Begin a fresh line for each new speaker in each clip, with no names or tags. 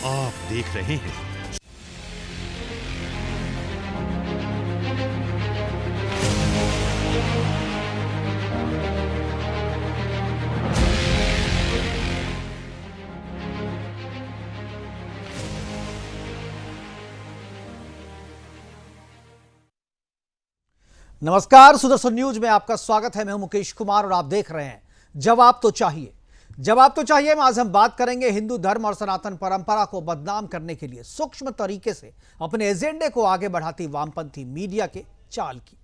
आप देख रहे हैं
नमस्कार, सुदर्शन न्यूज में आपका स्वागत है। मैं हूं मुकेश कुमार और आप देख रहे हैं जवाब तो चाहिए। जवाब तो चाहिए में आज हम बात करेंगे हिंदू धर्म और सनातन परंपरा को बदनाम करने के लिए सूक्ष्म तरीके से अपने एजेंडे को आगे बढ़ाती वामपंथी मीडिया के चाल की।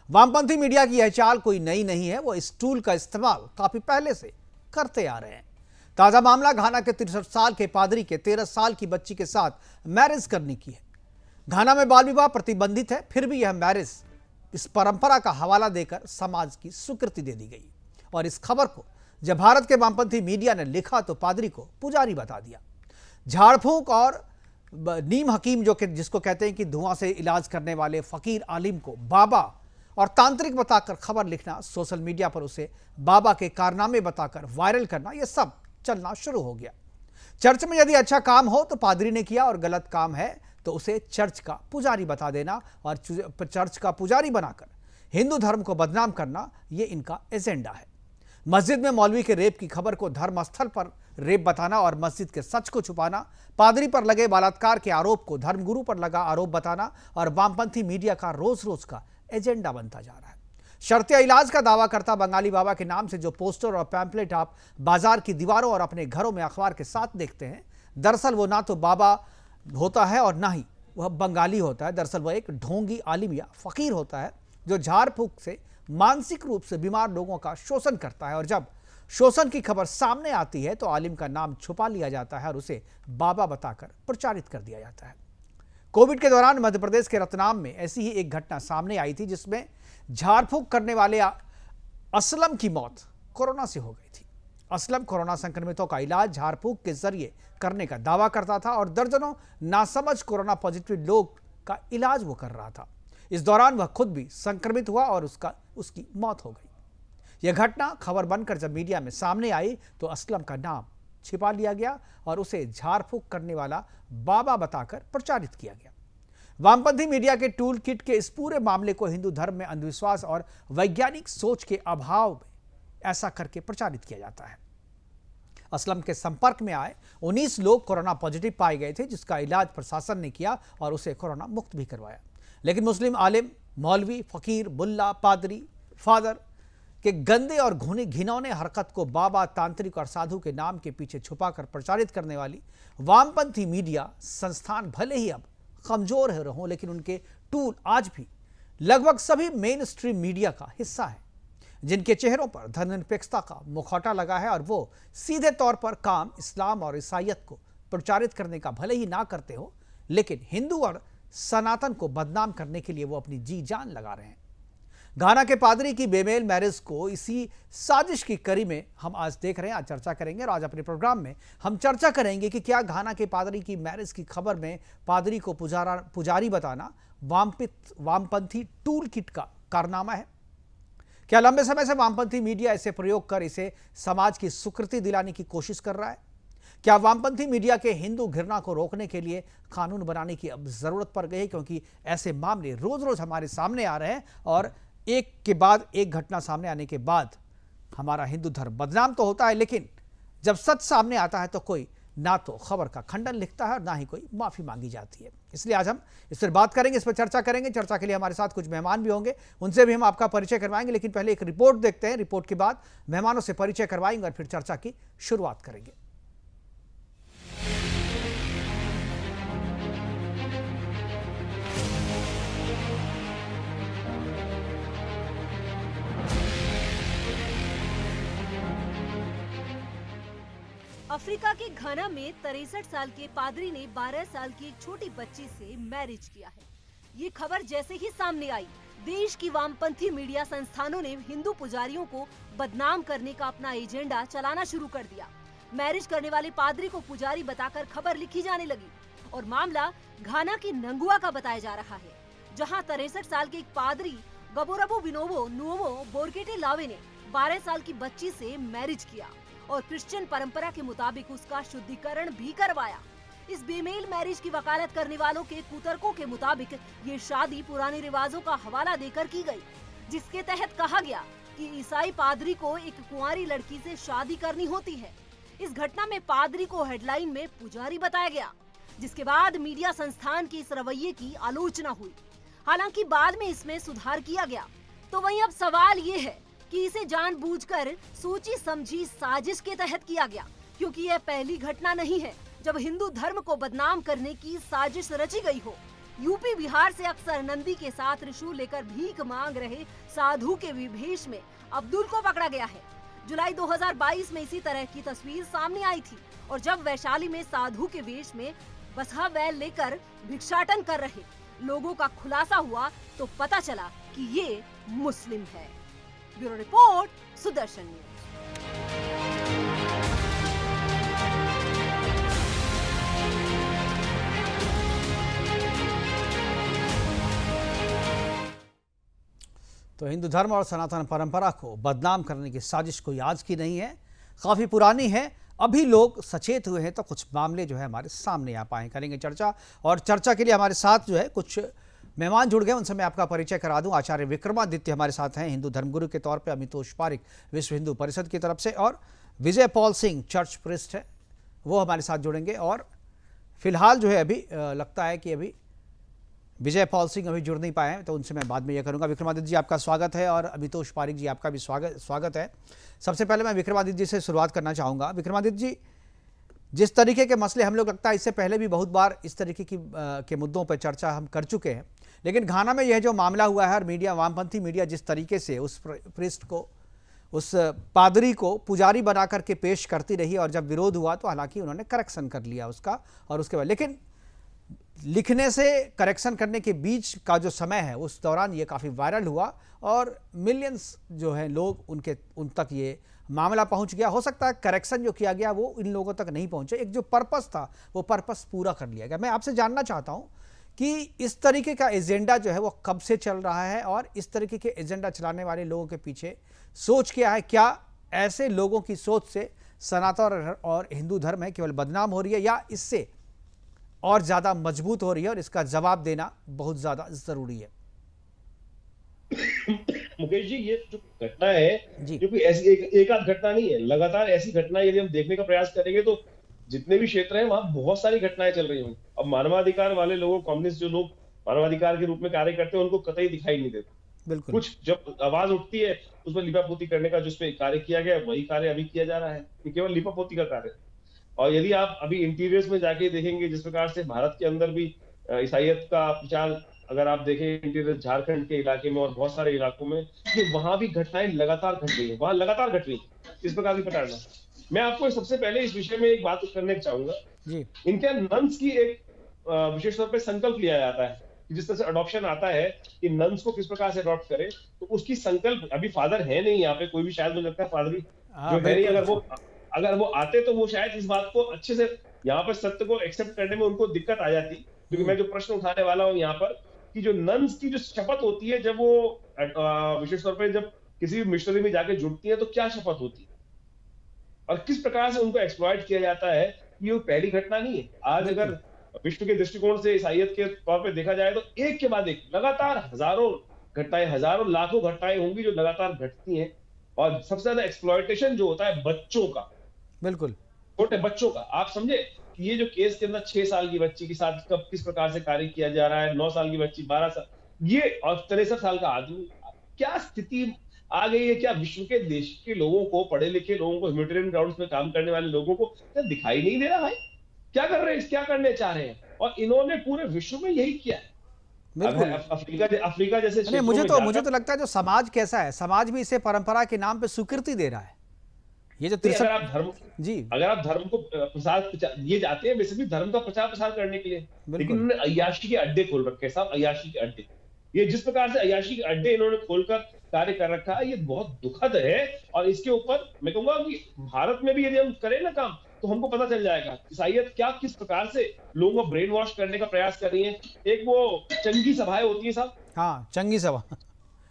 वामपंथी मीडिया की यह चाल कोई नई नहीं है, वो इस टूल का इस्तेमाल काफी पहले से करते आ रहे हैं। ताजा मामला घाना के 63 साल के पादरी के 13 साल की बच्ची के साथ मैरिज करने की है। घाना में बाल विवाह प्रतिबंधित है, फिर भी यह मैरिज इस परंपरा का हवाला देकर समाज की स्वीकृति दे दी गई। और इस खबर को जब भारत के वामपंथी मीडिया ने लिखा तो पादरी को पुजारी बता दिया। झाड़ फूंक और नीम हकीम जिसको कहते हैं कि धुआं से इलाज करने वाले फकीर आलिम को बाबा और तांत्रिक बताकर खबर लिखना, सोशल मीडिया पर उसे बाबा के कारनामे बताकर वायरल करना, यह सब चलना शुरू हो गया। चर्च में यदि अच्छा काम हो तो पादरी ने किया और गलत काम है तो उसे चर्च का पुजारी बता देना और चर्च का पुजारी बनाकर हिंदू धर्म को बदनाम करना, यह इनका एजेंडा है। मस्जिद में मौलवी के रेप की खबर को धर्मस्थल पर रेप बताना और मस्जिद के सच को छुपाना, पादरी पर लगे बलात्कार के आरोप को धर्मगुरु पर लगा आरोप बताना और वामपंथी मीडिया का रोज रोज का एजेंडा बनता जा रहा है। शर्तिया इलाज का दावा करता बंगाली बाबा के नाम से जो पोस्टर और पैम्पलेट आप बाजार की दीवारों और अपने घरों में अखबार के साथ देखते हैं, दरअसल वो ना तो बाबा होता है और ना ही वह बंगाली होता है। दरअसल वह एक ढोंगी आलिम या फकीर होता है जो झाड़ फूंक से मानसिक रूप से बीमार लोगों का शोषण करता है। और जब शोषण की खबर सामने आती है तो आलिम का नाम छुपा लिया जाता है और उसे बाबा बताकर प्रचारित कर दिया जाता है। कोविड के दौरान मध्य प्रदेश के रतलाम में ऐसी ही एक घटना सामने आई थी जिसमें झाड़ फूंक करने वाले असलम की मौत कोरोना से हो गई थी। असलम कोरोना संक्रमितों का इलाज झाड़ फूंक के जरिए करने का दावा करता था और दर्जनों नासमझ कोरोना पॉजिटिव लोग का इलाज वो कर रहा था। इस दौरान वह खुद भी संक्रमित हुआ और उसकी मौत हो गई। यह घटना खबर बनकर जब मीडिया में सामने आई तो असलम का नाम छिपा लिया गया और उसे झाड़ फूंक करने वाला बाबा बताकर प्रचारित किया गया। वामपंथी मीडिया के टूल किट के इस पूरे मामले को हिंदू धर्म में अंधविश्वास और वैज्ञानिक सोच के अभाव में ऐसा करके प्रचारित किया जाता है। असलम के संपर्क में आए 19 लोग कोरोना पॉजिटिव पाए गए थे, जिसका इलाज प्रशासन ने किया और उसे कोरोना मुक्त भी करवाया। लेकिन मुस्लिम आलिम, मौलवी, फकीर, मुल्ला, पादरी, फादर के गंदे और घिनौने हरकत को बाबा, तांत्रिक और साधु के नाम के पीछे छुपाकर प्रचारित करने वाली वामपंथी मीडिया संस्थान भले ही अब कमजोर हो, लेकिन उनके टूल आज भी लगभग सभी मेन स्ट्रीम मीडिया का हिस्सा है, जिनके चेहरों पर धर्मनिरपेक्षता का मुखौटा लगा है और वो सीधे तौर पर काम इस्लाम और ईसाईयत को प्रचारित करने का भले ही ना करते हो, लेकिन हिंदू और सनातन को बदनाम करने के लिए वो अपनी जी जान लगा रहे हैं। घाना के पादरी की बेमेल मैरिज को इसी साजिश की कड़ी में हम आज देख रहे हैं, आज चर्चा करेंगे। और आज अपने प्रोग्राम में हम चर्चा करेंगे कि क्या घाना के पादरी की मैरिज की खबर में पादरी को पुजारी बताना वामपंथी टूल किट का कारनामा है? क्या लंबे समय से वामपंथी मीडिया इसे प्रयोग कर इसे समाज की स्वीकृति दिलाने की कोशिश कर रहा है? क्या वामपंथी मीडिया के हिंदू घृणा को रोकने के लिए कानून बनाने की अब जरूरत पड़ गई है? क्योंकि ऐसे मामले रोज रोज हमारे सामने आ रहे हैं और एक के बाद एक घटना सामने आने के बाद हमारा हिंदू धर्म बदनाम तो होता है, लेकिन जब सच सामने आता है तो कोई ना तो खबर का खंडन लिखता है और ना ही कोई माफी मांगी जाती है। इसलिए आज हम इस पर बात करेंगे, इस पर चर्चा करेंगे। चर्चा के लिए हमारे साथ कुछ मेहमान भी होंगे, उनसे भी हम आपका परिचय करवाएंगे। लेकिन पहले एक रिपोर्ट देखते हैं, रिपोर्ट के बाद मेहमानों से परिचय करवाएंगे और फिर चर्चा की शुरुआत करेंगे।
अफ्रीका के घाना में 63 साल के पादरी ने 12 साल की एक छोटी बच्ची से मैरिज किया है। ये खबर जैसे ही सामने आई, देश की वामपंथी मीडिया संस्थानों ने हिंदू पुजारियों को बदनाम करने का अपना एजेंडा चलाना शुरू कर दिया। मैरिज करने वाले पादरी को पुजारी बताकर खबर लिखी जाने लगी और मामला घाना की नंगुआ का बताया जा रहा है, जहां 63 साल के एक पादरी गबोरबो विनोवो नुओवो बोरकेटे लावे ने 12 साल की बच्ची से मैरिज किया और क्रिश्चियन परंपरा के मुताबिक उसका शुद्धिकरण भी करवाया। इस बेमेल मैरिज की वकालत करने वालों के कुतर्कों के मुताबिक ये शादी पुराने रिवाजों का हवाला देकर की गई, जिसके तहत कहा गया कि ईसाई पादरी को एक कुंवारी लड़की से शादी करनी होती है। इस घटना में पादरी को हेडलाइन में पुजारी बताया गया, जिसके बाद मीडिया संस्थान के इस रवैये की आलोचना हुई। हालांकि बाद में इसमें सुधार किया गया। तो वहीं अब सवाल ये है कि इसे जानबूझकर सोची समझी साजिश के तहत किया गया, क्योंकि यह पहली घटना नहीं है जब हिंदू धर्म को बदनाम करने की साजिश रची गई हो। यूपी बिहार से अक्सर नंदी के साथ त्रिशूल लेकर भीख मांग रहे साधु के विभेष में अब्दुल को पकड़ा गया है। जुलाई 2022 में इसी तरह की तस्वीर सामने आई थी, और जब वैशाली में साधु के वेश में बसहा बैल लेकर भिक्षाटन कर रहे लोगों का खुलासा हुआ तो पता चला कि ये मुस्लिम है। Bureau report, Sudarshan news.
तो हिंदू धर्म और सनातन परंपरा को बदनाम करने की साजिश कोई आज की नहीं है, काफ़ी पुरानी है। अभी लोग सचेत हुए हैं तो कुछ मामले जो है हमारे सामने आ पाए। करेंगे चर्चा, और चर्चा के लिए हमारे साथ जो है कुछ मेहमान जुड़ गए, उनसे मैं आपका परिचय करा दूं। आचार्य विक्रमादित्य हमारे साथ हैं, हिंदू धर्मगुरु के तौर पे अमितोष पारिक विश्व हिंदू परिषद की तरफ से, और विजय पॉल सिंह चर्च प्रिस्ट है, वो हमारे साथ जुड़ेंगे। और फिलहाल जो है अभी लगता है कि अभी विजय पॉल सिंह अभी जुड़ नहीं पाए हैं, तो उनसे मैं बाद में यह करूंगा। विक्रमादित्य जी आपका स्वागत है, और अमितोष पारिक जी आपका भी स्वागत है। सबसे पहले मैं विक्रमादित्य जी से शुरुआत करना चाहूँगा। विक्रमादित्य जी, जिस तरीके के मसले हम लोग लगता है इससे पहले भी बहुत बार इस तरीके के मुद्दों पर चर्चा हम कर चुके हैं, लेकिन घाना में यह जो मामला हुआ है और मीडिया, वामपंथी मीडिया जिस तरीके से उस प्रीस्ट को, उस पादरी को पुजारी बना करके पेश करती रही, और जब विरोध हुआ तो हालांकि उन्होंने करेक्शन कर लिया उसका, और उसके बाद लेकिन लिखने से करेक्शन करने के बीच का जो समय है उस दौरान ये काफ़ी वायरल हुआ, और मिलियंस जो है लोग उन तक ये मामला पहुंच गया। हो सकता है करेक्शन जो किया गया वो इन लोगों तक नहीं पहुंचे, एक जो पर्पस था वो पर्पस पूरा कर लिया गया। मैं आपसे जानना चाहता हूं कि इस तरीके का एजेंडा जो है वो कब से चल रहा है, और इस तरीके के एजेंडा चलाने वाले लोगों के पीछे सोच क्या है? क्या ऐसे लोगों की सोच से सनातन और हिंदू धर्म है केवल बदनाम हो रही है, या इससे और ज़्यादा मजबूत हो रही है, और इसका जवाब देना बहुत ज़्यादा ज़रूरी है?
मुकेश जी, ये जो घटना है, जो कि ऐसी एक आध घटना नहीं है, लगातार ऐसी घटना यदि हम देखने का प्रयास करेंगे तो जितने भी क्षेत्र हैं वहां बहुत सारी घटनाएं चल रही होंगी। अब मानवाधिकार वाले लोगों, कम्युनिस्ट जो लोग मानवाधिकार के रूप में कार्य करते हैं, उनको कतई दिखाई नहीं देता।
बिल्कुल।
कुछ जब आवाज उठती है उसमें लिपापोती करने का, जिसपे कार्य किया गया वही कार्य अभी किया जा रहा है, ये केवल लिपापोती का कार्य है। और यदि आप अभी इंटीरियर्स में जाके देखेंगे, जिस प्रकार से भारत के अंदर भी ईसाइयत का प्रचार, अगर आप देखें इंटीरियर झारखंड के इलाके में और बहुत सारे इलाकों में, कि वहां भी घटनाएं लगातार घट रही है, वहां लगातार घट रही है इस प्रकार की प्रताड़ना। मैं आपको सबसे पहले इस विषय में एक बात करने चाहूंगा जी। इनके नन्स की एक विशेष तौर पर संकल्प लिया जाता है, जिस तरह से अडॉप्शन आता है कि नन्स को किस प्रकार से अडॉप्ट करे, तो उसकी संकल्प, अभी फादर है नहीं यहाँ पे कोई भी, शायद मुझे लगता है फादर जो है नहीं, अगर वो आते तो वो शायद इस बात को अच्छे से यहाँ पर सत्य को एक्सेप्ट करने में उनको दिक्कत आ जाती। क्योंकि मैं जो प्रश्न उठाने वाला हूँ यहाँ पर, कि जो नन्स की जो शपथ होती है, जब वो विशेष तौर पर जब किसी भी मिशनरी में जाके जुड़ती है तो क्या शपथ होती है, और किस प्रकार से उनको एक्सप्लॉइट किया जाता है, ये पहली घटना नहीं है। आज अगर विश्व के दृष्टिकोण से ईसाइयत के तौर पर देखा जाए तो एक के बाद एक लगातार हजारों घटनाएं, हजारों लाखों घटनाएं होंगी जो लगातार घटती हैं। और सबसे ज्यादा एक्सप्लॉइटेशन जो होता है बच्चों का, बिल्कुल छोटे बच्चों का। आप समझे कि ये जो केस के अंदर 6 साल की बच्ची के साथ कब किस प्रकार से कार्य किया जा रहा है, 9 साल की बच्ची, 12 साल, ये और 63 साल का आदमी, क्या स्थिति आ गई है? क्या विश्व के देश के लोगों को, पढ़े लिखे लोगों को, ह्यूमैनिटेरियन ग्राउंड्स में काम करने वाले लोगों को क्या दिखाई नहीं दे रहा भाई? क्या कर रहे हैं, क्या करने चाह रहे हैं? और इन्होंने पूरे विश्व में यही किया है। अफ्रीका जैसे
मुझे तो लगता है जो समाज कैसा है, समाज भी इसे परंपरा के नाम पे स्वीकृति दे रहा है। ये जो
अगर आप धर्म को प्रसार, ये जाते हैं बेसिकली धर्म का प्रचार प्रसार करने के लिए, लेकिन उन्होंने अय्याशी के अड्डे खोल रखे हैं साहब, अय्याशी के अड्डे। ये जिस प्रकार से अय्याशी के अड्डे इन्होंने खोलकर कार्य कर रखा है, ये बहुत दुखद है। और इसके ऊपर मैं कहूंगा कि भारत में भी यदि हम करें ना काम, तो हमको पता चल जाएगा ईसाइयत क्या किस प्रकार से लोगों को ब्रेन वॉश करने का प्रयास कर रही है। एक वो चंगी सभाएं होती है साहब,
हाँ, चंगी सभा,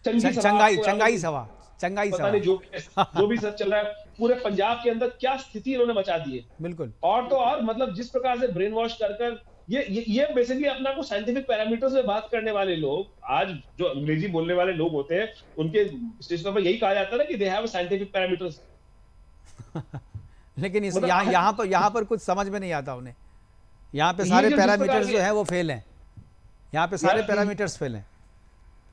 चंगाई सभा,
चंगाई
पता
सभा।
नहीं जो भी सच चल रहा है, पूरे पंजाब के अंदर क्या स्थिति इन्होंने मचा दी है।
बिल्कुल।
और तो और मतलब जिस प्रकार से ब्रेन वॉश कर कर ये बेसिकली अपना को साइंटिफिक पैरामीटर्स में बात करने वाले लोग, आज जो अंग्रेजी बोलने वाले लोग होते हैं, उनके स्टेशन पर यही कहा जाता है ना कि दे हैव साइंटिफिक पैरामीटर्स।
लेकिन इस
मतलब
यहाँ पर कुछ समझ में नहीं आता उन्हें। यहाँ पे
ये
सारे
जो जिस प्रकार
पैरामीटर्स जो
के
है वो फेल हैं। यहाँ पे सारे
यार
पैरामीटर्स फेल हैं।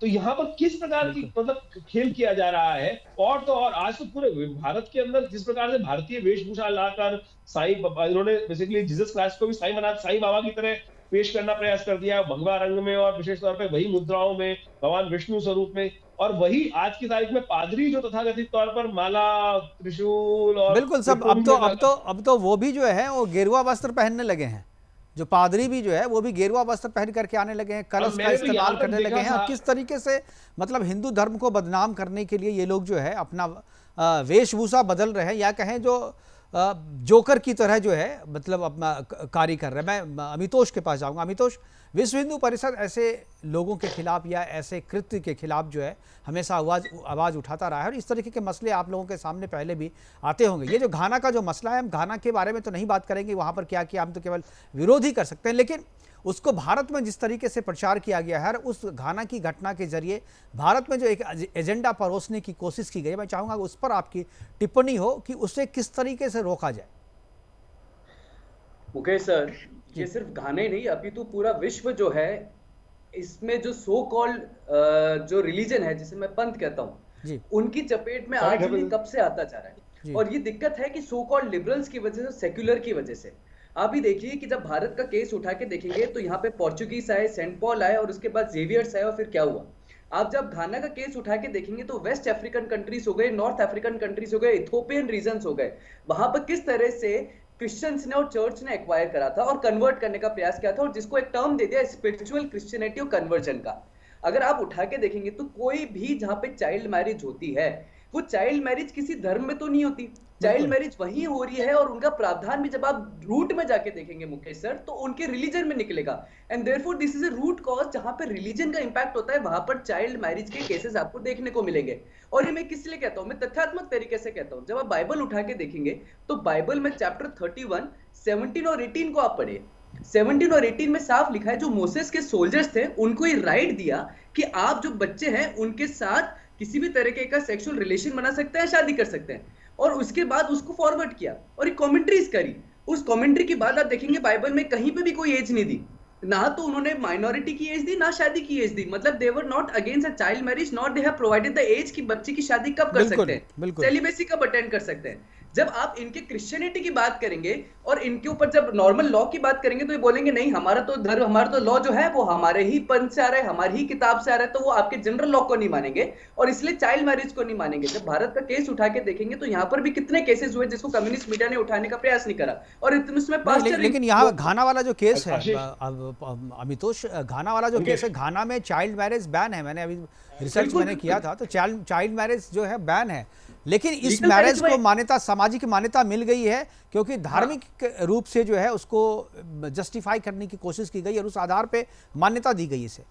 तो यहाँ पर किस प्रकार की
बिल्कुल।
मतलब खेल किया जा रहा है। और तो और आज तो पूरे भारत के अंदर जिस प्रकार से भारतीय वेशभूषा लाकर इन्होंने बेसिकली जीसस क्राइस्ट को भी साईं बाबा की तरह पेश करना प्रयास कर दिया, भगवा रंग में और विशेष तौर पे वही मुद्राओं में, भगवान विष्णु स्वरूप में। और वही आज की तारीख में पादरी जो तथाकथित तौर पर माला, त्रिशूल और
बिल्कुल सब अब तो वो भी जो है वो गेरुआ वस्त्र पहनने लगे हैं। जो पादरी भी जो है वो भी गेरुआ वस्त्र पहन करके आने लगे हैं, कलश का इस्तेमाल करने लगे हैं। और किस तरीके से मतलब हिंदू धर्म को बदनाम करने के लिए ये लोग जो है अपना वेशभूषा बदल रहे हैं, या कहें जो जोकर की तरह जो है मतलब अपना कार्य कर रहे हैं। मैं अमितोष के पास जाऊंगा। अमितोष, विश्व हिंदू परिषद ऐसे लोगों के खिलाफ या ऐसे कृत्य के खिलाफ जो है हमेशा आवाज़ उठाता रहा है, और इस तरीके के मसले आप लोगों के सामने पहले भी आते होंगे। ये जो घाना का जो मसला है, हम घाना के बारे में तो नहीं बात करेंगे, वहाँ पर क्या किया हम तो केवल विरोध ही कर सकते हैं, लेकिन उसको भारत में जिस तरीके से प्रचार किया गया है, उस घाना की घटना के जरिए भारत में जो एक एजेंडा परोसने की कोशिश की गई, मैं चाहूँगा उस पर आपकी टिप्पणी हो कि उसे किस तरीके से रोका जाए।
मुकेश सर, ये सिर्फ घाने नहीं अपितु पूरा विश्व जो है, इसमें जो सो कॉल्ड जो रिलीजन है जिसे मैं पंथ कहता हूँ, उनकी चपेट में आज भी कब से आता जा रहा है। और ये दिक्कत है कि सो कॉल्ड लिबरल्स की वजह से, सेक्युलर की वजह से। आप ही देखिए कि जब भारत का केस उठा के देखेंगे तो यहाँ पे पोर्चुगीज आए, सेंट पॉल आए और उसके बाद जेवियर्स आए, और फिर क्या हुआ। आप जब घाना का केस उठा के देखेंगे तो वेस्ट अफ्रीकन कंट्रीज हो गए, नॉर्थ अफ्रीकन कंट्रीज हो गए, इथोपियन रीजन्स हो गए। वहां पर किस तरह से क्रिश्चियंस ने और चर्च ने एक्वायर करा था और कन्वर्ट करने का प्रयास किया था, और जिसको एक टर्म दे दिया स्पिरिचुअल क्रिश्चियनिटी और कन्वर्जन का। अगर आप उठा के देखेंगे तो कोई भी जहां पे चाइल्ड मैरिज होती है, वो चाइल्ड मैरिज किसी धर्म में तो नहीं होती, चाइल्ड मैरिज वहीं हो रही है। और उनका प्रावधान भी जब आप रूट में जाके देखेंगे मुकेश सर, तो उनके रिलीजन में निकलेगा। And therefore this is a root cause, जहां पर रिलीजन का इंपैक्ट होता है वहां पर चाइल्ड मैरिज के केसेस आपको देखने को मिलेंगे। और ये मैं किस लिए कहता हूं, मैं तथ्यात्मक तरीके से कहता हूं। जब आप बाइबल उठा के देखेंगे तो बाइबल में चैप्टर 31, 17 और 18 को आप पढ़िए। 17 और 18 में साफ लिखा है, जो मोसेस के सोल्जर्स थे उनको ये राइट दिया कि आप जो बच्चे हैं उनके साथ किसी भी तरीके का सेक्सुअल रिलेशन बना सकते हैं, शादी कर सकते हैं। और उसके बाद उसको फॉरवर्ड किया और एक कमेंट्रीज करी। उस कमेंट्री के बाद आप देखेंगे बाइबल में कहीं पे भी कोई एज नहीं दी, ना तो उन्होंने माइनॉरिटी की एज दी, ना शादी की एज दी। मतलब they were not against a child marriage, not they have provided the age कि बच्चे की शादी कब कर सकते हैं, सेलिबेसी कब अटेंड कर सकते हैं। जब आप इनके क्रिश्चियनिटी की बात करेंगे और इनके ऊपर जब नॉर्मल लॉ की बात करेंगे तो ये बोलेंगे नहीं, हमारा तो धर्म, हमारा तो लॉ जो है वो हमारे ही पंथ से आ रहा है, हमारी ही किताब से आ रहा है, तो वो आपके जनरल लॉ को नहीं मानेंगे और इसलिए चाइल्ड मैरिज को नहीं मानेंगे। जब भारत का केस उठा के देखेंगे तो यहाँ पर भी कितने केसेस हुए जिसको कम्युनिस्ट मीडिया ने उठाने का प्रयास नहीं करा। और इसमें
लेकिन यहाँ घाना वाला जो केस है अमितोष, घाना वाला जो केस है, घाना में चाइल्ड मैरिज बैन है। मैंने अभी रिसर्च मैंने किया था तो चाइल्ड मैरिज जो है बैन है, लेकिन इस मैरिज को मान्यता, सामाजिक मान्यता मिल गई है क्योंकि धार्मिक रूप से जो है उसको जस्टिफाई करने की कोशिश की गई और उस आधार पे मान्यता दी गई इसे।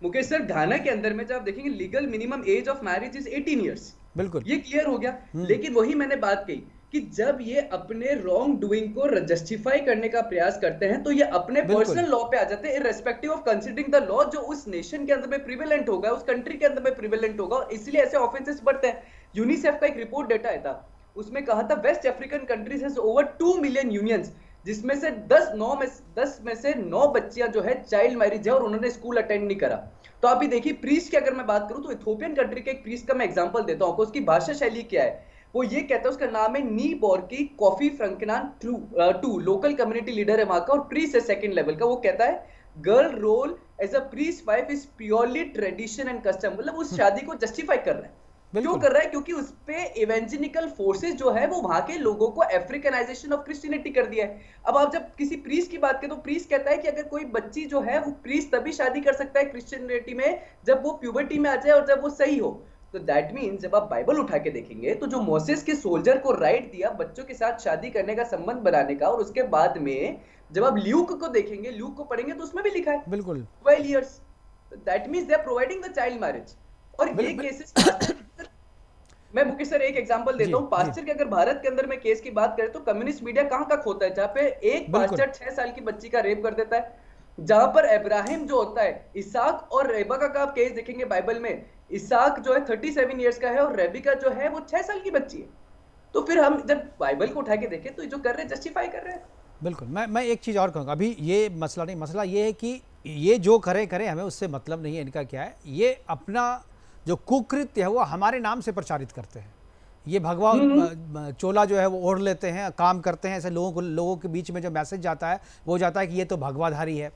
मुकेश सर, घाना के अंदर में जब आप देखेंगे legal minimum age of marriage is 18 years.
बिल्कुल,
ये क्लियर हो गया। लेकिन वही मैंने बात कही कि जब ये अपने रॉन्ग डूइंग को जस्टिफाई करने का प्रयास करते हैं तो ये अपने पर्सनल लॉ पे आ जाते हैं, irrespective of considering the law जो उस नेशन के अंदर में प्रिवेलेंट होगा, उस कंट्री के अंदर में प्रिवेलेंट होगा, और इसलिए ऐसे ऑफेंसेस बढ़ते हैं। यूनिसेफ का एक रिपोर्ट डेटा आया था, उसमें कहा था West African countries has over 2 million unions, जिसमें से 10 में से 9 बच्चियां जो है चाइल्ड मैरिज है और उन्होंने स्कूल अटेंड नहीं करा। तो आप भी देखिए, प्रीस्ट की अगर मैं बात करूं तो इथोपियन कंट्री के एक प्रीस्ट का मैं एग्जांपल देता हूं आपको। उसकी भाषा शैली क्या है, वो ये कहता है, उसका नाम है नी बोर्की कॉफी फ्रंकनान टू, लोकल कम्युनिटी लीडर है वहां का और प्रीस्ट है 2nd लेवल का। वो कहता है girl role as a priest wife is purely tradition and custom. मतलब उस शादी को जस्टिफाई कर रहा है। क्यों कर रहा है? क्योंकि उस पे इवेंजेलिकल फोर्सेस जो है वो वहां के लोगों को अफ्रीकनाइजेशन ऑफ क्रिश्चियनिटी कर दिया है। अब आप जब किसी प्रीस्ट की बात करें तो प्रीस्ट कहता है कि अगर कोई बच्ची जो है वो प्रीस्ट तभी शादी कर सकता है क्रिश्चियनिटी में जब वो प्यूबर्टी में आ जाए और जब वो सही हो। तो दैट मीन्स जब आप बाइबल उठा के देखेंगे तो जो मोसेस के सोल्जर को राइट दिया बच्चों के साथ शादी करने का, संबंध बनाने का, और उसके बाद में जब आप ल्यूक को देखेंगे, ल्यूक को पढ़ेंगे तो उसमें भी लिखा है बिल्कुल 12 years. That means they are providing the child marriage. और ये केसेस मैं मुकेश सर एक एग्जांपल देता हूँ पास्चर के। अगर भारत के अंदर में केस की बात करें तो कम्युनिस्ट मीडिया कहाँ का खोता है, जहाँ पे एक पास्चर 6 साल की बच्ची का रेप कर देता है, जहां पर इब्राहिम जो होता है, इसाक और रेबका का आप केस देखेंगे बाइबल में, इसाक जो है 37 इयर्स का है और रेबिका जो है वो 6 साल की बच्ची है। तो फिर हम जब बाइबल को उठा के देखें तो जो कर रहे हैं जस्टिफाई कर रहे हैं।
बिल्कुल। मैं एक चीज़ और कहूँगा, अभी ये मसला नहीं, मसला ये है कि ये जो करे हमें उससे मतलब नहीं है। इनका क्या है, ये अपना जो कुकृत्य है वो हमारे नाम से प्रचारित करते हैं। ये भगवा चोला जो है वो ओढ़ लेते हैं, काम करते हैं, ऐसे लोगों के बीच में जो मैसेज जाता है वो जाता है कि ये तो भगवाधारी है,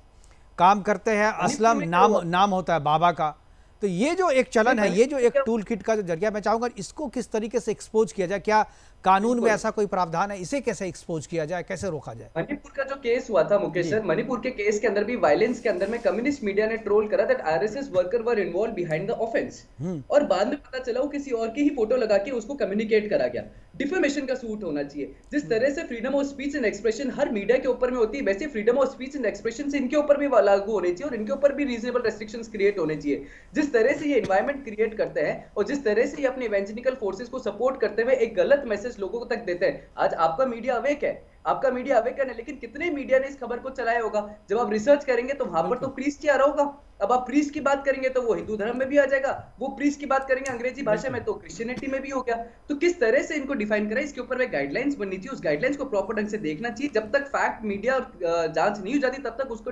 काम करते हैं, असलम नाम होता है बाबा का। तो ये जो एक चलन है, ये जो एक टूल किट का जो जरिया, मैं चाहूंगा इसको किस तरीके से एक्सपोज किया जाए, क्या कानून में ऐसा कोई प्रावधान है, इसे कैसे एक्सपोज किया जाए, कैसे रोका जाए?
मणिपुर का जो केस हुआ था मुकेश सर, मणिपुर के केस के अंदर भी वायलेंस के अंदर में कम्युनिस्ट मीडिया ने ट्रोल करा that RSS worker were involve behind the offence, और बाद में पता चला वो किसी और की ही फोटो लगा के उसको कम्युनिकेट करा गया। डिफेमेशन का सूट होना चाहिए। जिस तरह से freedom of speech and expression her media के ऊपर में होती है, वैसे freedom of speech and expression से इनके ऊपर भी लागू होने चाहिए और इनके ऊपर भी रीजनेबल रेस्ट्रिक्शंस क्रिएट होने चाहिए। जिस तरह से ये एनवायरनमेंट क्रिएट करते हैं और जिस तरह से ये अपने इवेंजेलिकल फोर्सेस को सपोर्ट करते हुए एक गलत मैसेज लोगों तक देते हैं। आज आपका मीडिया अवेक है, आपका मीडिया अवेक है, लेकिन कितने मीडिया ने इस खबर को चलाया होगा? जब आप रिसर्च करेंगे तो वहां पर तो प्रीस्ट ही आ रहा होगा। अब आप प्रीस्ट की बात करेंगे तो वो हिंदू धर्म में भी आ जाएगा, वो प्रीस्ट की बात करेंगे अंग्रेजी भाषा में तो क्रिश्चियनिटी में भी हो गया। तो किस तरह से इनको डिफाइन करें, इसके ऊपर में गाइडलाइंस बननी चाहिए। उस गाइडलाइंस को प्रॉपर ढंग से देखना चाहिए। जब तक फैक्ट मीडिया जांच नहीं हो जाती तब तक उसको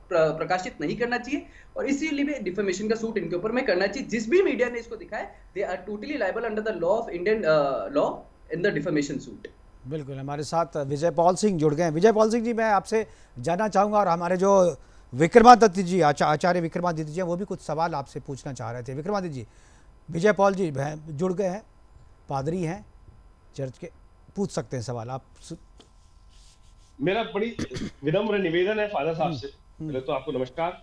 प्रकाशित नहीं करना चाहिए, और इसीलिए डिफेमेशन का सूट इनके ऊपर में करना चाहिए। जिस भी मीडिया ने इसको दिखाया, they are totally liable under the law of Indian law in the defamation suit.
बिल्कुल। हमारे साथ विजय पॉल सिंह जुड़ गए हैं। विजय पॉल सिंह जी, मैं आपसे जानना चाहूँगा, और हमारे जो विक्रमादित्य जी, आचार्य विक्रमादित्य जी, वो भी कुछ सवाल आपसे पूछना चाह रहे थे। विक्रमादित्य जी, विजय पॉल जी जुड़ गए हैं, पादरी हैं चर्च के, पूछ सकते हैं सवाल आप।
मेरा बड़ी विनम्र निवेदन है फादर साहब से, पहले तो आपको नमस्कार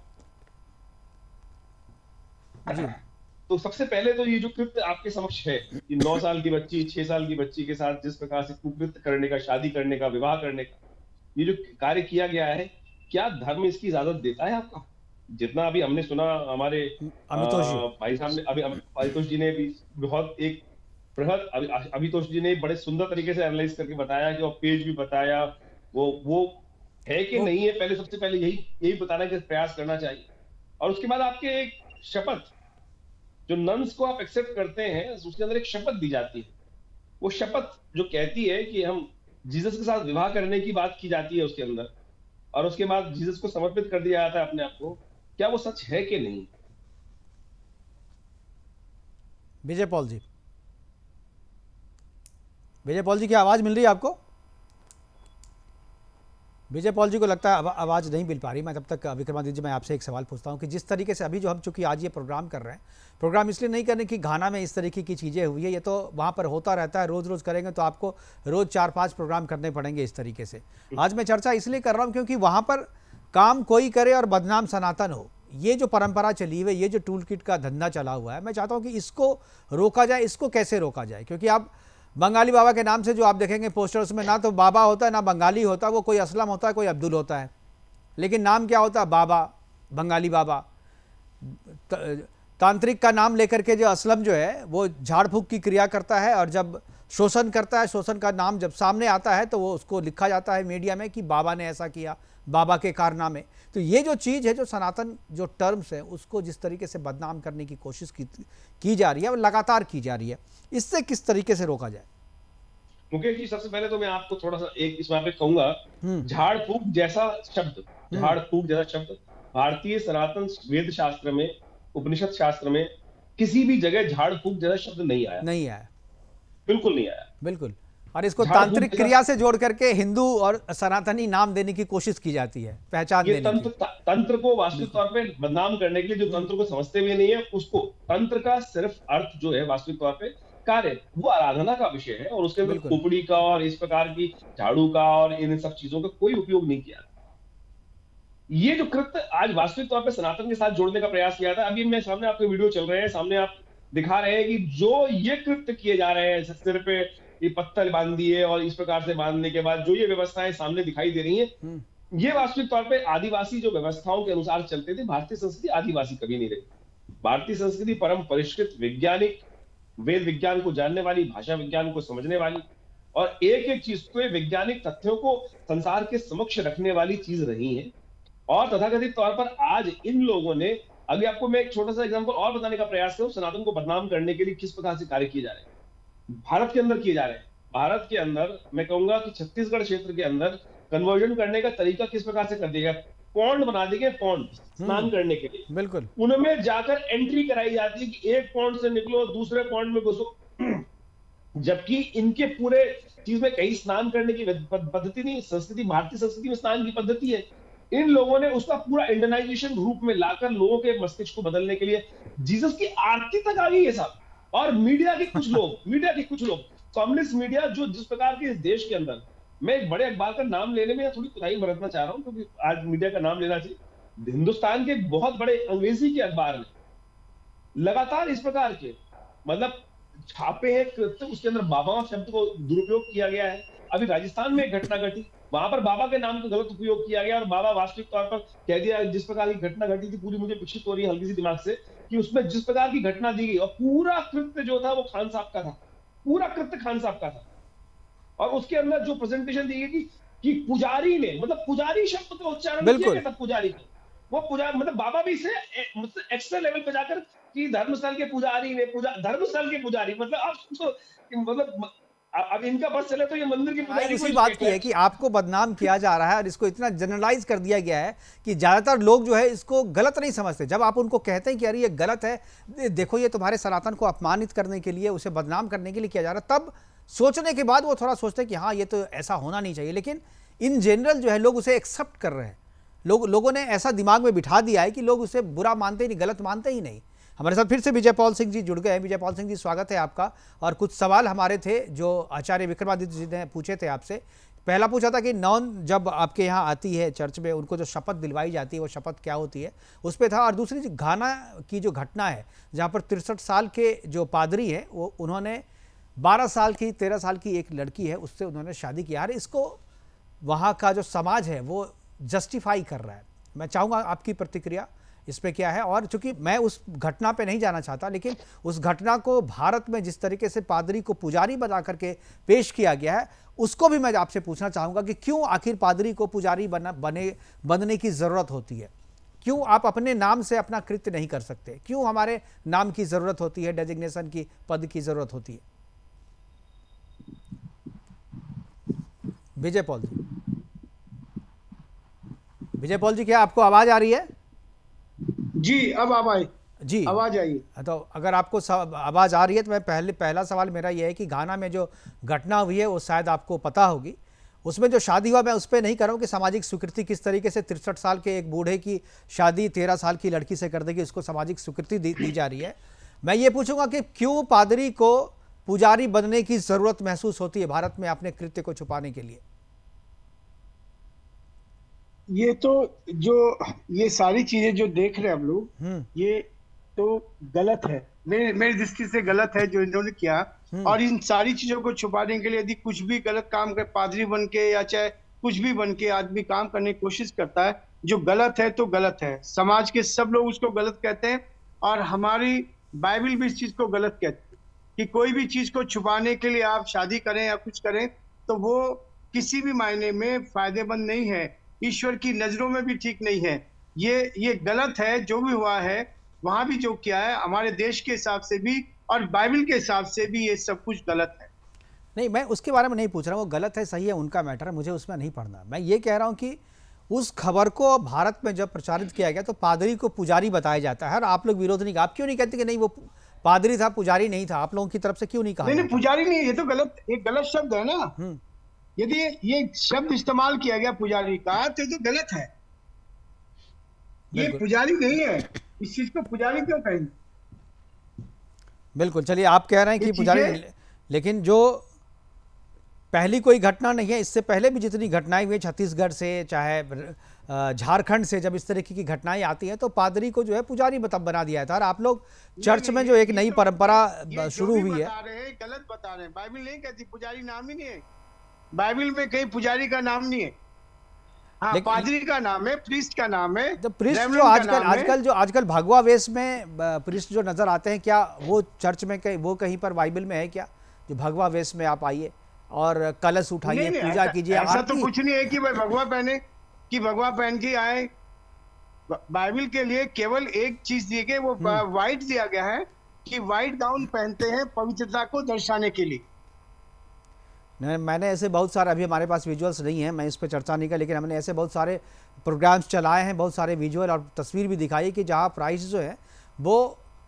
जी। तो सबसे पहले तो ये जो कृत्य आपके समक्ष है कि 9 साल की बच्ची 6 साल की बच्ची के साथ जिस प्रकार से कुकृत्य करने का, शादी करने का, विवाह करने का ये जो कार्य किया गया है, क्या धर्म इसकी इजाजत देता है आपका? जितना अभी हमने सुना, हमारे भाई साहब ने, अभी आशुतोष जी ने भी बहुत एक बृहद, आशुतोष जी ने बड़े सुंदर तरीके से एनालाइज करके बताया कि, और पेज भी बताया, वो है कि नहीं है। पहले सबसे पहले यही बताना कि प्रयास करना चाहिए, और उसके बाद आपके एक शपथ, जो नन्स को आप एक्सेप्ट करते हैं, उसके अंदर एक शपथ दी जाती है। वो शपथ जो कहती है कि हम जीसस के साथ विवाह करने की बात की जाती है उसके अंदर, और उसके बाद जीसस को समर्पित कर दिया जाता है अपने आप को, क्या वो सच है कि नहीं?
विजय पॉल जी, विजय पॉल जी की आवाज मिल रही है आपको? विजय पॉल जी को लगता है आवाज़ नहीं मिल पा रही। मैं तब तक विक्रमादित्य जी, मैं आपसे एक सवाल पूछता हूं कि जिस तरीके से अभी जो हम चूंकि आज ये प्रोग्राम कर रहे हैं, प्रोग्राम इसलिए नहीं करने कि घाना में इस तरीके की चीज़ें हुई है, ये तो वहाँ पर होता रहता है, रोज़ करेंगे तो आपको रोज़ 4-5 प्रोग्राम करने पड़ेंगे इस तरीके से। आज मैं चर्चा इसलिए कर रहा हूँ क्योंकि वहाँ पर काम कोई करे और बदनाम सनातन हो, ये जो परंपरा चली हुई है, ये जो टूल किट का धंधा चला हुआ है, मैं चाहता हूँ कि इसको रोका जाए। इसको कैसे रोका जाए? क्योंकि आप बंगाली बाबा के नाम से जो आप देखेंगे पोस्टर्स में, ना तो बाबा होता है, ना बंगाली होता है, वो कोई असलम होता है, कोई अब्दुल होता है, लेकिन नाम क्या होता है? बाबा, बंगाली बाबा। तांत्रिक का नाम लेकर के जो असलम जो है वो झाड़ फूक की क्रिया करता है, और जब शोषण करता है, शोषण का नाम जब सामने आता है तो वो उसको लिखा जाता है मीडिया में कि बाबा ने ऐसा किया, बाबा के कारनामे। तो ये जो चीज़ है, जो सनातन जो टर्म्स है, उसको जिस तरीके से बदनाम करने की कोशिश की जा रही है, वो लगातार की जा रही है, इससे किस तरीके से रोका जाए?
मुकेश जी, सबसे पहले तो मैं आपको थोड़ा सा एक इस बात पे कहूंगा, झाड़ फूक जैसा शब्द, झाड़ फूक जैसा शब्द भारतीय सनातन वेद शास्त्र में, उपनिषद शास्त्र में किसी भी जगह झाड़ फूक जैसा शब्द नहीं आया, बिल्कुल नहीं आया,
बिल्कुल। और इसको तांत्रिक क्रिया से जोड़ करके हिंदू और सनातनी नाम देने की कोशिश की जाती है, पहचान देने की।
तंत्र को वास्तविक तौर पे बदनाम करने के लिए, जो तंत्र को समझते भी नहीं है, उसको तंत्र का सिर्फ अर्थ जो है वास्तविक तौर पे कार्य, वो आराधना का विषय है, और उसके अंदर खोपड़ी का और इस प्रकार की झाड़ू का और इन सब चीजों का कोई उपयोग नहीं किया। ये जो कृत्य आज वास्तविक तौर पे सनातन के साथ जोड़ने का प्रयास किया था, अभी मैं सामने आपके वीडियो चल रहे हैं, सामने आप दिखा रहे हैं कि जो ये कृत्य किए जा रहे हैं, सिर पे ये पत्थर बांध दिए और इस प्रकार से बांधने के बाद जो ये व्यवस्थाएं सामने दिखाई दे रही हैं, ये वास्तविक तौर पे आदिवासी जो व्यवस्थाओं के अनुसार चलते थे। भारतीय संस्कृति आदिवासी कभी नहीं रही। भारतीय संस्कृति परम परिष्कृत, वैज्ञानिक वेद विज्ञान को जानने वाली, भाषा विज्ञान को समझने वाली, और एक एक चीज को, वैज्ञानिक तथ्यों को संसार के समक्ष रखने वाली चीज रही है। और तथाकथित तौर पर आज इन लोगों ने, अभी आपको मैं एक छोटा सा एग्जांपल और बताने का प्रयास करूं, सनातन को बदनाम करने के लिए किस प्रकार से कार्य किए जा रहे हैं, भारत के अंदर किए जा रहे हैं। भारत के अंदर मैं कहूंगा कि छत्तीसगढ़ क्षेत्र के अंदर कन्वर्जन करने का तरीका किस प्रकार से कर दिया गया, पॉन्ड बना दिए गए, पॉन्ड स्नान करने के लिए।
बिल्कुल।
उनमें जाकर एंट्री कराई जाती है कि एक पॉन्ड से निकलो दूसरे पॉन्ड में घुसो, जबकि इनके पूरे चीज में कहीं स्नान करने की पद्धति नहीं, संस्कृति, भारतीय संस्कृति में स्नान की पद्धति है। इन लोगों ने उसका पूरा इंडियनाइजेशन रूप में लाकर लोगों के मस्तिष्क को बदलने के लिए जीसस की आरती तक आ गई है साहब। और मीडिया के कुछ लोग, कम्युनिस्ट मीडिया, जो जिस प्रकार के इस देश के अंदर, मैं एक बड़े अखबार का नाम लेने में थोड़ी कुताही बरतना चाह रहा हूं, क्योंकि आज मीडिया का नाम लेना चाहिए। हिंदुस्तान के बहुत बड़े अंग्रेजी के अखबार ने लगातार इस प्रकार के मतलब छापे हैं, तो उसके अंदर बाबा शब्द को दुरुपयोग किया गया है। अभी राजस्थान में एक घटना घटी, वहां पर बाबा के नाम का गलत उपयोग किया गया और बाबा वास्तविक तौर पर कह दिया, जिस प्रकार की घटना घटी थी, पूरी मुझे विकसित हो रही है हल्की सी दिमाग से, कि उसमें जिस प्रकार की घटना दी गई और पूरा कृत्य जो था वो खान साहब का था, पूरा कृत्य खान साहब का था। और उसके अंदर जो प्रेजेंटेशन दी गई कि पुजारी ने, मतलब पुजारी शब्द का उच्चारण किया गया था, पुजारी को, वो पुजारी मतलब बाबा भी इसे एक्स्ट्रा लेवल पे जाकर कि धर्मस्थल के पुजारी ने, धर्मस्थल के पुजारी, मतलब आप मतलब अब इनका बस चले तो ये मंदिर की पुजारी।
इसी बात की है कि आपको बदनाम किया जा रहा है और इसको इतना जनरलाइज कर दिया गया है कि ज्यादातर लोग जो है इसको गलत नहीं समझते। जब आप उनको कहते हैं कि अरे ये गलत है, देखो ये तुम्हारे सनातन को अपमानित करने के लिए, उसे बदनाम करने के लिए किया जा रहा है, तब सोचने के बाद वो थोड़ा सोचते हैं कि हाँ ये तो ऐसा होना नहीं चाहिए। लेकिन इन जनरल जो है लोग उसे एक्सेप्ट कर रहे हैं। लोगों ने ऐसा दिमाग में बिठा दिया है कि लोग उसे बुरा मानते ही नहीं, गलत मानते ही नहीं। हमारे साथ फिर से विजय पॉल सिंह जी जुड़ गए हैं। विजय पॉल सिंह जी, स्वागत है आपका। और कुछ सवाल हमारे थे जो आचार्य विक्रमादित्य जी ने पूछे थे आपसे। पहला पूछा था कि नॉन जब आपके यहाँ आती है चर्च में, उनको जो शपथ दिलवाई जाती है वो शपथ क्या होती है, उस पर था। और दूसरी घाना की जो घटना है जहाँ पर 63 साल के जो पादरी है वो, उन्होंने 12 साल की 13 साल की एक लड़की है उससे उन्होंने शादी किया है, इसको वहाँ का जो समाज है वो जस्टिफाई कर रहा है। मैं चाहूँगा आपकी प्रतिक्रिया इस पे क्या है। और चूंकि मैं उस घटना पे नहीं जाना चाहता, लेकिन उस घटना को भारत में जिस तरीके से पादरी को पुजारी बना करके पेश किया गया है, उसको भी मैं आपसे पूछना चाहूँगा कि क्यों आखिर पादरी को पुजारी बनने की ज़रूरत होती है? क्यों आप अपने नाम से अपना कृत्य नहीं कर सकते? क्यों हमारे नाम की ज़रूरत होती है, डेजिग्नेशन की, पद की ज़रूरत होती है? विजय पॉल जी, विजय पॉल जी, क्या आपको आवाज़ आ रही है?
जी, अब आवाज
जी
आवाज आई।
तो अगर आपको आवाज़ आ रही है तो मैं पहला सवाल मेरा यह है कि घाना में जो घटना हुई है वो शायद आपको पता होगी। उसमें जो शादी हुआ, मैं उस पर नहीं कर रहा हूँ कि सामाजिक स्वीकृति किस तरीके से 63 साल के एक बूढ़े की शादी 13 साल की लड़की से कर देगी, उसको सामाजिक स्वीकृति दी जा रही है। मैं ये पूछूंगा कि क्यों पादरी को पुजारी बनने की ज़रूरत महसूस होती है भारत में अपने कृत्य को छुपाने के लिए?
ये तो जो ये सारी चीजें जो देख रहे हैं हम लोग, ये तो गलत है, मेरी दृष्टि से गलत है जो इन्होंने किया। और इन सारी चीजों को छुपाने के लिए यदि कुछ भी गलत काम कर, पादरी बन के या चाहे कुछ भी बन के आदमी काम करने की कोशिश करता है, जो गलत है तो गलत है। समाज के सब लोग उसको गलत कहते हैं और हमारी बाइबल भी इस चीज को गलत कहती है कि कोई भी चीज को छुपाने के लिए आप शादी करें या कुछ करें तो वो किसी भी मायने में फायदेमंद नहीं है, ईश्वर की नजरों में भी ठीक नहीं है। ये गलत है। जो भी हुआ है वहां भी जो किया है, हमारे देश के हिसाब से भी और बाइबल के हिसाब से भी ये सब कुछ गलत है।
नहीं, मैं उसके बारे में नहीं पूछ रहा हूँ, वो गलत है सही है उनका मैटर है, मुझे उसमें नहीं पढ़ना। मैं ये कह रहा हूँ कि उस खबर को भारत में जब प्रचारित किया गया तो पादरी को पुजारी बताया जाता है और आप लोग विरोध नहीं, आप क्यों नहीं कहते कि नहीं वो पादरी था, पुजारी नहीं था? आप लोगों की तरफ से क्यों नहीं कहा?
नहीं, पुजारी नहीं, ये तो गलत, एक गलत शब्द है ना। यदि ये शब्द इस्तेमाल किया गया पुजारी का तो ये तो गलत है। ये पुजारी नहीं है, इस चीज को पुजारी क्यों कहेंगे?
बिल्कुल, चलिए आप कह रहे हैं कि पुजारी, लेकिन जो पहली कोई घटना नहीं है, इससे पहले भी जितनी घटनाएं हुई छत्तीसगढ़ से चाहे झारखंड से, जब इस तरीके की घटनाएं आती हैं तो पादरी को जो है पुजारी बना दिया था। और आप लोग चर्च में जो एक नई परंपरा शुरू हुई है,
गलत बता रहे हैं। बाइबल नहीं कहती, पुजारी नाम ही नहीं है, बाइबल में कहीं पुजारी का नाम नहीं है। हाँ, पादरी का नाम है, प्रीस्ट का नाम है।
तो प्रीस्ट जो आजकल भगवा वेश में प्रीस्ट जो नजर आते हैं, क्या वो चर्च में कहीं पर बाइबल में है क्या, जो भगवा वेश में आप आइए और कलश उठाइए, पूजा कीजिए?
ऐसा तो कुछ नहीं है कि भाई भगवा पहने, कि भगवा पहन के आए। बाइबल के लिए केवल एक चीज दी गई, वो व्हाइट दिया गया है कि व्हाइट गाउन पहनते हैं पवित्रता को दर्शाने के लिए।
मैंने ऐसे बहुत सारे, अभी हमारे पास विजुअल्स नहीं है, मैं इस पर चर्चा नहीं कर, लेकिन हमने ऐसे बहुत सारे प्रोग्राम्स चलाए हैं, बहुत सारे विजुअल और तस्वीर भी दिखाई कि जहाँ प्राइस जो है वो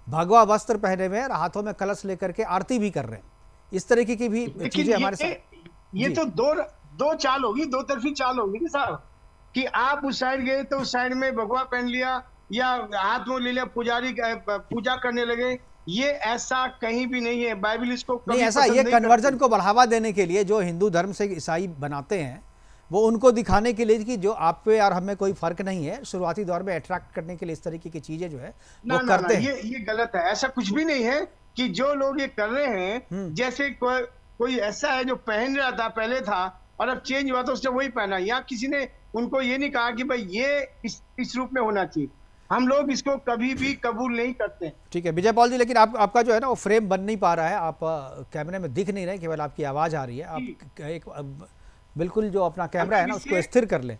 भगवा वस्त्र पहने हुए हैं, हाथों में कलश लेकर के आरती भी कर रहे हैं। इस तरीके की भी चीजें हमारे साथ।
ये तो दो चाल होगी, दो तरफी चाल होगी ना साहब, कि आप उस साइड गए तो उस साइड में भगवा पहन लिया या हाथ में ले लिया, पुजारी पूजा करने लगे। ये ऐसा कहीं भी नहीं है, बाइबल इसको
नहीं ऐसा, ये कन्वर्जन को बढ़ावा देने के लिए जो हिंदू धर्म से ईसाई बनाते हैं, वो उनको दिखाने के लिए कि जो आप पे और हमें कोई फर्क नहीं है, शुरुआती दौर में अट्रैक्ट करने के लिए इस तरीके की चीजें जो है वो करते हैं।
ये गलत है, ऐसा कुछ भी नहीं है कि जो लोग ये कर रहे हैं, जैसे कोई ऐसा है जो पहन रहा था पहले था और अब चेंज हुआ तो उसने वही पहना, या किसी ने उनको ये नहीं कहा कि भाई ये इस रूप में होना चाहिए। हम लोग इसको कभी भी कबूल नहीं करते।
ठीक है विजय पॉल जी, लेकिन आपका जो है ना वो फ्रेम बन नहीं पा रहा है, आप कैमरे में दिख नहीं रहे, केवल आपकी आवाज आ रही है। आप एक बिल्कुल जो अपना कैमरा है ना उसको स्थिर कर लें।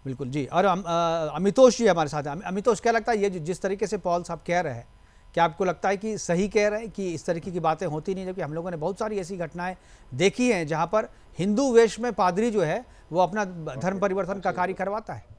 बिल्कुल जी। और अमितोष जी हमारे साथ हैं। अमितोष, क्या लगता है ये जिस तरीके से पॉल साहब कह रहे हैं, क्या आपको लगता है कि सही कह रहे हैं कि इस तरीके की बातें होती नहीं, जबकि हम लोगों ने बहुत सारी ऐसी घटनाएं देखी हैं जहां पर हिंदू वेश में पादरी जो है वो अपना धर्म परिवर्तन का कार्य करवाता है?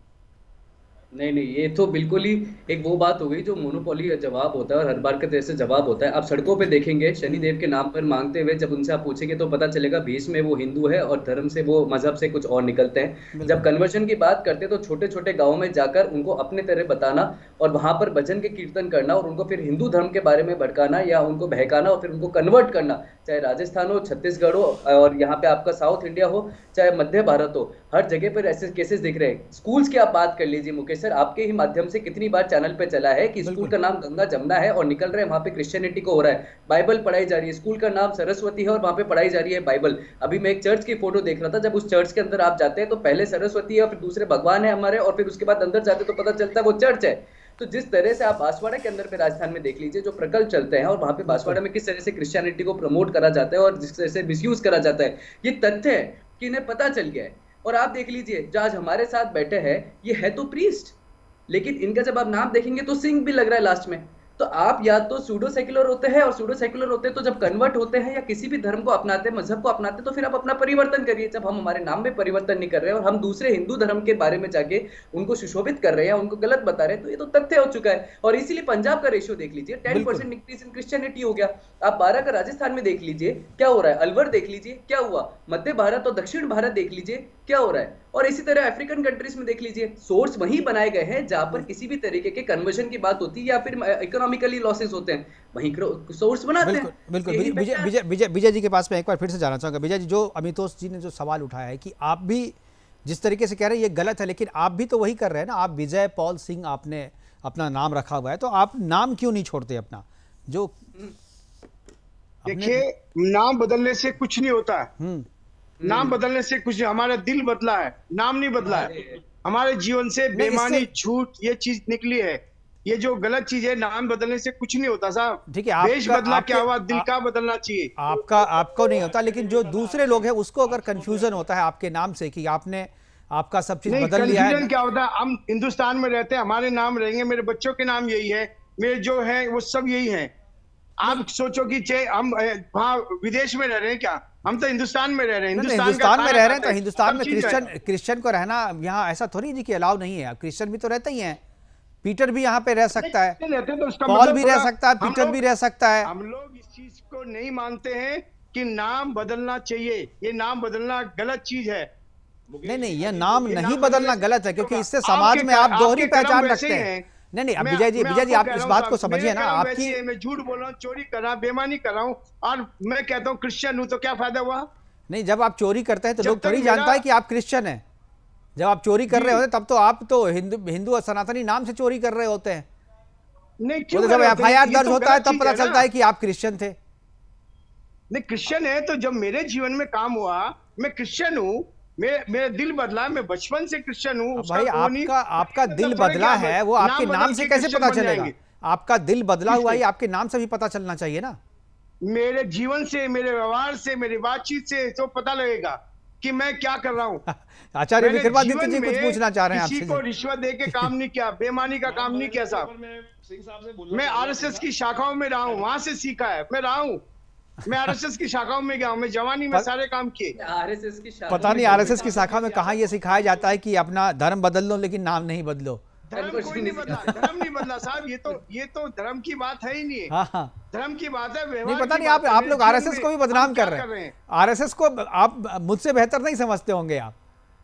नहीं, ये तो बिल्कुल ही एक वो बात हो गई जो मोनोपोली का जवाब होता है और हर बार के तरह से जवाब होता है। आप सड़कों पे देखेंगे शनिदेव के नाम पर मांगते हुए, जब उनसे आप पूछेंगे तो पता चलेगा भेष में वो हिंदू है और धर्म से वो मजहब से कुछ और निकलते हैं। जब कन्वर्जन की बात करते हैं तो छोटे छोटे गाँव में जाकर उनको अपने तरह बताना और वहां पर भजन के कीर्तन करना और उनको फिर हिंदू धर्म के बारे में भड़काना या उनको बहकाना और फिर उनको कन्वर्ट करना, चाहे राजस्थान हो, छत्तीसगढ़ हो और यहाँ पे आपका साउथ इंडिया हो, चाहे मध्य भारत हो, हर जगह पर ऐसे केसेस दिख रहे हैं। स्कूल्स की आप बात कर लीजिए मुकेश सर, आपके ही माध्यम से कितनी बार चैनल पे चला है कि स्कूल का नाम गंगा जमुना है और निकल रहे हैं वहां पे क्रिश्चियनिटी को हो रहा है, बाइबल पढ़ाई जा रही है। स्कूल का नाम सरस्वती है और वहां पे पढ़ाई जा रही है बाइबल। अभी मैं एक चर्च की फोटो देख रहा था, जब उस चर्च के अंदर आप जाते हैं तो पहले सरस्वती है और फिर दूसरे भगवान है हमारे और फिर उसके बाद अंदर जाते तो पता चलता है वो चर्च है। तो जिस तरह से आप बांसवाड़ा के अंदर पे राजस्थान में देख लीजिए जो प्रकल्प चलते हैं और वहां पे बांसवाड़ा में किस तरह से क्रिश्चियनिटी को प्रमोट करा जाता है और जिस तरह से मिसयूज करा जाता है, ये तथ्य है कि इन्हें पता चल गया है। और आप देख लीजिए जो आज हमारे साथ बैठे हैं ये है तो प्रीस्ट, लेकिन इनका जब आप नाम देखेंगे तो सिंह भी लग रहा है लास्ट में। तो आप या तो सूडो सेक्युलर होते हैं और सूडो सेक्युलर होते हैं तो जब कन्वर्ट होते हैं या किसी भी धर्म को अपनाते हैं, मजहब को अपनाते हैं, तो फिर आप अपना परिवर्तन करिए। जब हम हमारे नाम में परिवर्तन नहीं कर रहे हैं और हम दूसरे हिंदू धर्म के बारे में जाके उनको सुशोभित कर रहे हैं, उनको गलत बता रहे हैं, तो ये तो तथ्य हो चुका है। और इसीलिए पंजाब का रेशियो देख लीजिए, 10% इंक्रीज इन क्रिश्चियनिटी हो गया। आप 12 का राजस्थान में देख लीजिए क्या हो रहा है, अलवर देख लीजिए क्या हुआ, मध्य भारत और दक्षिण भारत देख लीजिए क्या हो रहा है, और इसी तरह अफ्रीकन कंट्रीज में देख लीजिए। सोर्स वही बनाए गए हैं जहां पर किसी भी तरीके के कन्वर्जन की बात होती है या फिर इकोनॉमिकली लॉसेस होते हैं, वहीं सोर्स बनाते हैं।
बिल्कुल। विजय जी के पास मैं एक बार फिर से जाना चाहूंगा। विजय जी, जो अमितोष जी ने जो सवाल उठाया है कि आप भी जिस तरीके से कह रहे हैं ये गलत है, लेकिन आप भी तो वही कर रहे हैं ना, आप विजय पॉल सिंह आपने अपना नाम रखा हुआ है, तो आप नाम क्यों नहीं छोड़ते अपना? जो
देखिए, नाम बदलने से कुछ नहीं होता है। नाम बदलने से कुछ, हमारा दिल बदला है, नाम नहीं बदला है। हमारे जीवन से बेईमानी, झूठ, ये चीज निकली है। ये जो गलत चीज है, नाम बदलने से कुछ नहीं होता साहब।
ठीक है,
देश बदला क्या हुआ, दिल का बदलना चाहिए।
आपको नहीं होता, लेकिन जो दूसरे लोग हैं उसको अगर कंफ्यूजन होता है आपके नाम से कि आपने आपका सब चीज बदल लिया है।
क्या होता है, हम हिंदुस्तान में रहते हैं, हमारे नाम रहेंगे, मेरे बच्चों के नाम यही है, मेरे जो है वो सब यही है। आप सोचो कि हम वहाँ विदेश में रह रहे हैं क्या, हम तो हिंदुस्तान में रह रहे हैं।
हिंदुस्तान में रह रहे हैं तो हिंदुस्तान में क्रिश्चियन को रहना यहाँ ऐसा थोड़ी जी कि अलाउ नहीं है। क्रिश्चियन भी तो रहते ही हैं, पीटर भी यहाँ पे रह सकता है, पॉल भी रह सकता है, पीटर भी रह सकता है।
हम लोग इस चीज को नहीं मानते हैं कि नाम बदलना चाहिए। ये नाम बदलना गलत चीज है।
नहीं, ये नाम नहीं बदलना गलत है, क्योंकि इससे समाज में आप दोहरी पहचान रखते हैं। नहीं, अब विजय जी आप इस बात को समझिए ना। आपकी,
मैं झूठ बोल रहा हूँ, चोरी कर रहा हूँ, बेईमानी कर रहा हूँ और मैं कहता हूँ क्रिश्चियन हूँ, तो क्या फायदा हुआ?
नहीं, जब आप चोरी करते हैं तो लोग थोड़ी जानता है कि आप क्रिश्चियन हैं। जब आप चोरी कर रहे होते तब तो आप तो हिंदू और सनातनी नाम से चोरी कर रहे होते हैं।
नहीं,
तो जब एफआईआर दर्ज होता है तब पता चलता है कि आप क्रिश्चियन थे।
नहीं, क्रिश्चियन है तो जब मेरे जीवन में काम हुआ, मैं क्रिश्चियन हूँ, मेरा दिल बदला, मैं बचपन से क्रिश्चियन हूँ।
भाई आपका दिल बदला है, वो आपके नाम से कैसे पता चलेगा? आपका दिल बदला हुआ ही आपके नाम से भी पता चलना चाहिए ना।
मेरे जीवन से, मेरे व्यवहार से, मेरी बातचीत से तो पता लगेगा कि मैं क्या कर रहा हूँ।
आचार्य विक्रमादित्य जी कुछ पूछना चाह रहे हैं आपसे।
किसी को रिश्वत दे के काम नहीं किया, बेईमानी का काम नहीं किया साहब। मैं आरएसएस की शाखाओं में रहा हूँ, वहां से सीखा है, मैं रहा हूँ। मैं आरएसएस की शाखाओं में गया हूँ, मैं जवानी में सारे काम किए।
आरएसएस की शाखा,
पता नहीं आरएसएस की शाखा में कहाँ ये सिखाया जाता है कि अपना धर्म बदल लो लेकिन नाम नहीं बदलो।
धर्म कोई नहीं बदला, धर्म नहीं बदला साहब। ये तो धर्म की बात है ही नहीं।
हाँ,
धर्म की बात है,
नहीं पता नहीं आप लोग आरएसएस को भी बदनाम कर रहे हैं। आरएसएस को आप मुझसे बेहतर नहीं समझते होंगे। आप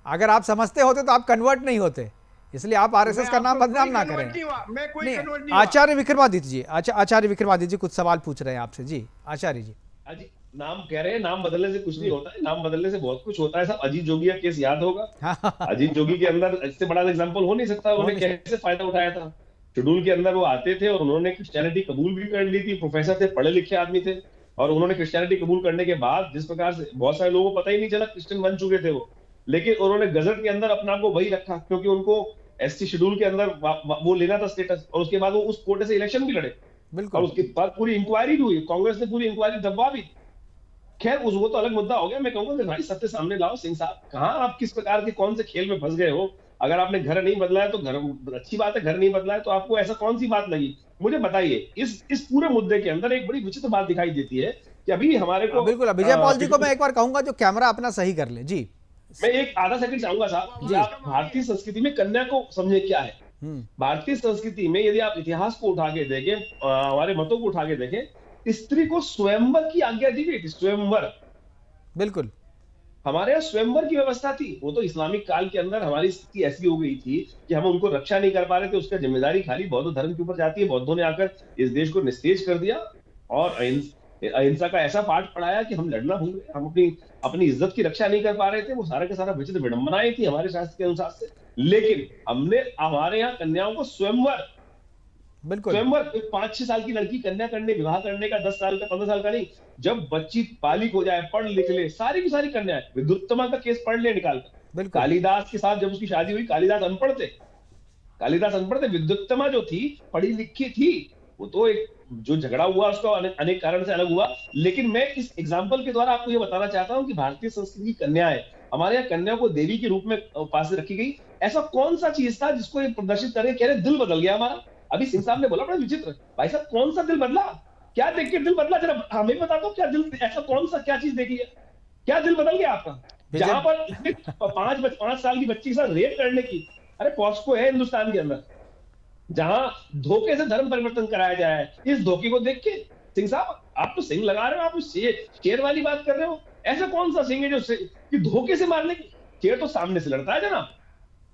अगर आप समझते होते तो आप कन्वर्ट नहीं होते, इसलिए आप आरएसएस का नाम बदनाम ना करें। नहीं, आचार्य विक्रमादित्य जी, आचार्य विक्रमादित्य जी कुछ सवाल पूछ रहे हैं आपसे। जी आचार्य जी।
नाम कह रहे हैं, नाम बदलने से कुछ नहीं होता है, नाम बदलने से बहुत कुछ होता है। सब अजीत जोगी का केस याद होगा। अजीत जोगी के अंदर इससे बड़ा एग्जांपल हो नहीं सकता। उन्होंने कैसे फायदा उठाया था। शेड्यूल के अंदर वो आते थे और उन्होंने क्रिश्चियनिटी कबूल भी कर ली थी। प्रोफेसर थे, पढ़े लिखे आदमी थे, और उन्होंने क्रिश्चियनिटी कबूल करने के बाद जिस प्रकार से बहुत सारे लोगों को पता ही नहीं चला क्रिश्चियन बन चुके थे वो, लेकिन उन्होंने गजट के अंदर अपना को वही रखा क्योंकि उनको एसटी शेड्यूल के अंदर वो लेना था स्टेटस, और उसके बाद वो उस कोटे से इलेक्शन भी लड़े। और उसके बाद पूरी इंक्वायरी भी हुई, कांग्रेस ने पूरी इंक्वायरी दबवा भी। खैर वो तो अलग मुद्दा हो गया। मैं कहूंगा कि भाई सत्य सामने लाओ। सिंह साहब, कहाँ आप किस प्रकार के कौन से खेल में फंस गए हो? अगर आपने घर नहीं बदला है तो घर अच्छी बात है, घर नहीं बदला है तो आपको ऐसा कौन सी बात लगी मुझे बताइए। इस पूरे मुद्दे के अंदर एक बड़ी विचित्र बात दिखाई देती है कि अभी हमारे को
बिल्कुल विजय पॉल जी को मैं एक बार कहूंगा जो कैमरा अपना सही कर ले। जी
मैं एक आधा सेकंड चाहूंगा साहब कि आप भारतीय संस्कृति में कन्या को समझे क्या है। भारतीय संस्कृति में यदि आप इतिहास को उठा के देखें, हमारे मतों को उठा के देखें, स्त्री को स्वयंवर की आज्ञा दी गई थी। स्वयंवर,
बिल्कुल
हमारे यहाँ स्वयंवर की व्यवस्था थी। वो तो इस्लामिक काल के अंदर हमारी स्थिति ऐसी हो गई थी कि हम उनको रक्षा नहीं कर पा रहे थे। उसका जिम्मेदारी खाली बौद्ध धर्म के ऊपर जाती है। बौद्धों ने आकर इस देश को निस्तेज कर दिया और अहिंसा का ऐसा पाठ पढ़ाया कि हम लड़ना भूल गए। हम अपनी इज्जत की रक्षा नहीं कर पा रहे थे। वो सारा के सारा विचित्र विडंबनाएं थी हमारे शास्त्र के अनुसार से। लेकिन हमने हमारे यहाँ कन्याओं को स्वयंवर,
बिल्कुल
स्वयंवर 5-6 साल की लड़की कन्या करने, विवाह करने का 10 साल का 15 साल का नहीं, जब बच्ची बालिग हो जाए, पढ़ लिख ले, सारी की सारी कन्याएं। विद्युत्तमा का केस पढ़ ले निकाल कर। कालिदास के साथ जब उसकी शादी हुई, कालिदास अनपढ़ थे। विद्युत्तमा जो थी पढ़ी लिखी थी। वो तो एक जो झगड़ा हुआ उसका अनेक कारण से अलग हुआ। लेकिन मैं इस एग्जाम्पल के द्वारा आपको ये बताना चाहता हूँ कि भारतीय संस्कृति की कन्याएं, हमारे यहाँ कन्या को देवी के रूप में उपास्य रखी गई। ऐसा कौन सा चीज था जिसको प्रदर्शित करके कह रहे दिल बदल गया हमारा? अभी सिंह साहब ने बोला बड़ा विचित्र। भाई साहब कौन सा दिल बदला? क्या देख के दिल बदला? जरा हमें बता दो, क्या दिल, ऐसा कौन सा क्या चीज देखी है? क्या दिल बदल गया आपका? जहां पर 5 साल की बच्ची के साथ रेप करने की, अरे पॉस्को है हिंदुस्तान के अंदर, जहां धोखे से धर्म परिवर्तन कराया जाए। इस धोखे को देख के सिंह साहब आप तो सिंह लगा रहे हो, आप शेर वाली बात कर रहे हो। ऐसा कौन सा सिंह है जो कि धोखे से मारने की? शेर तो सामने से लड़ता है जनाब।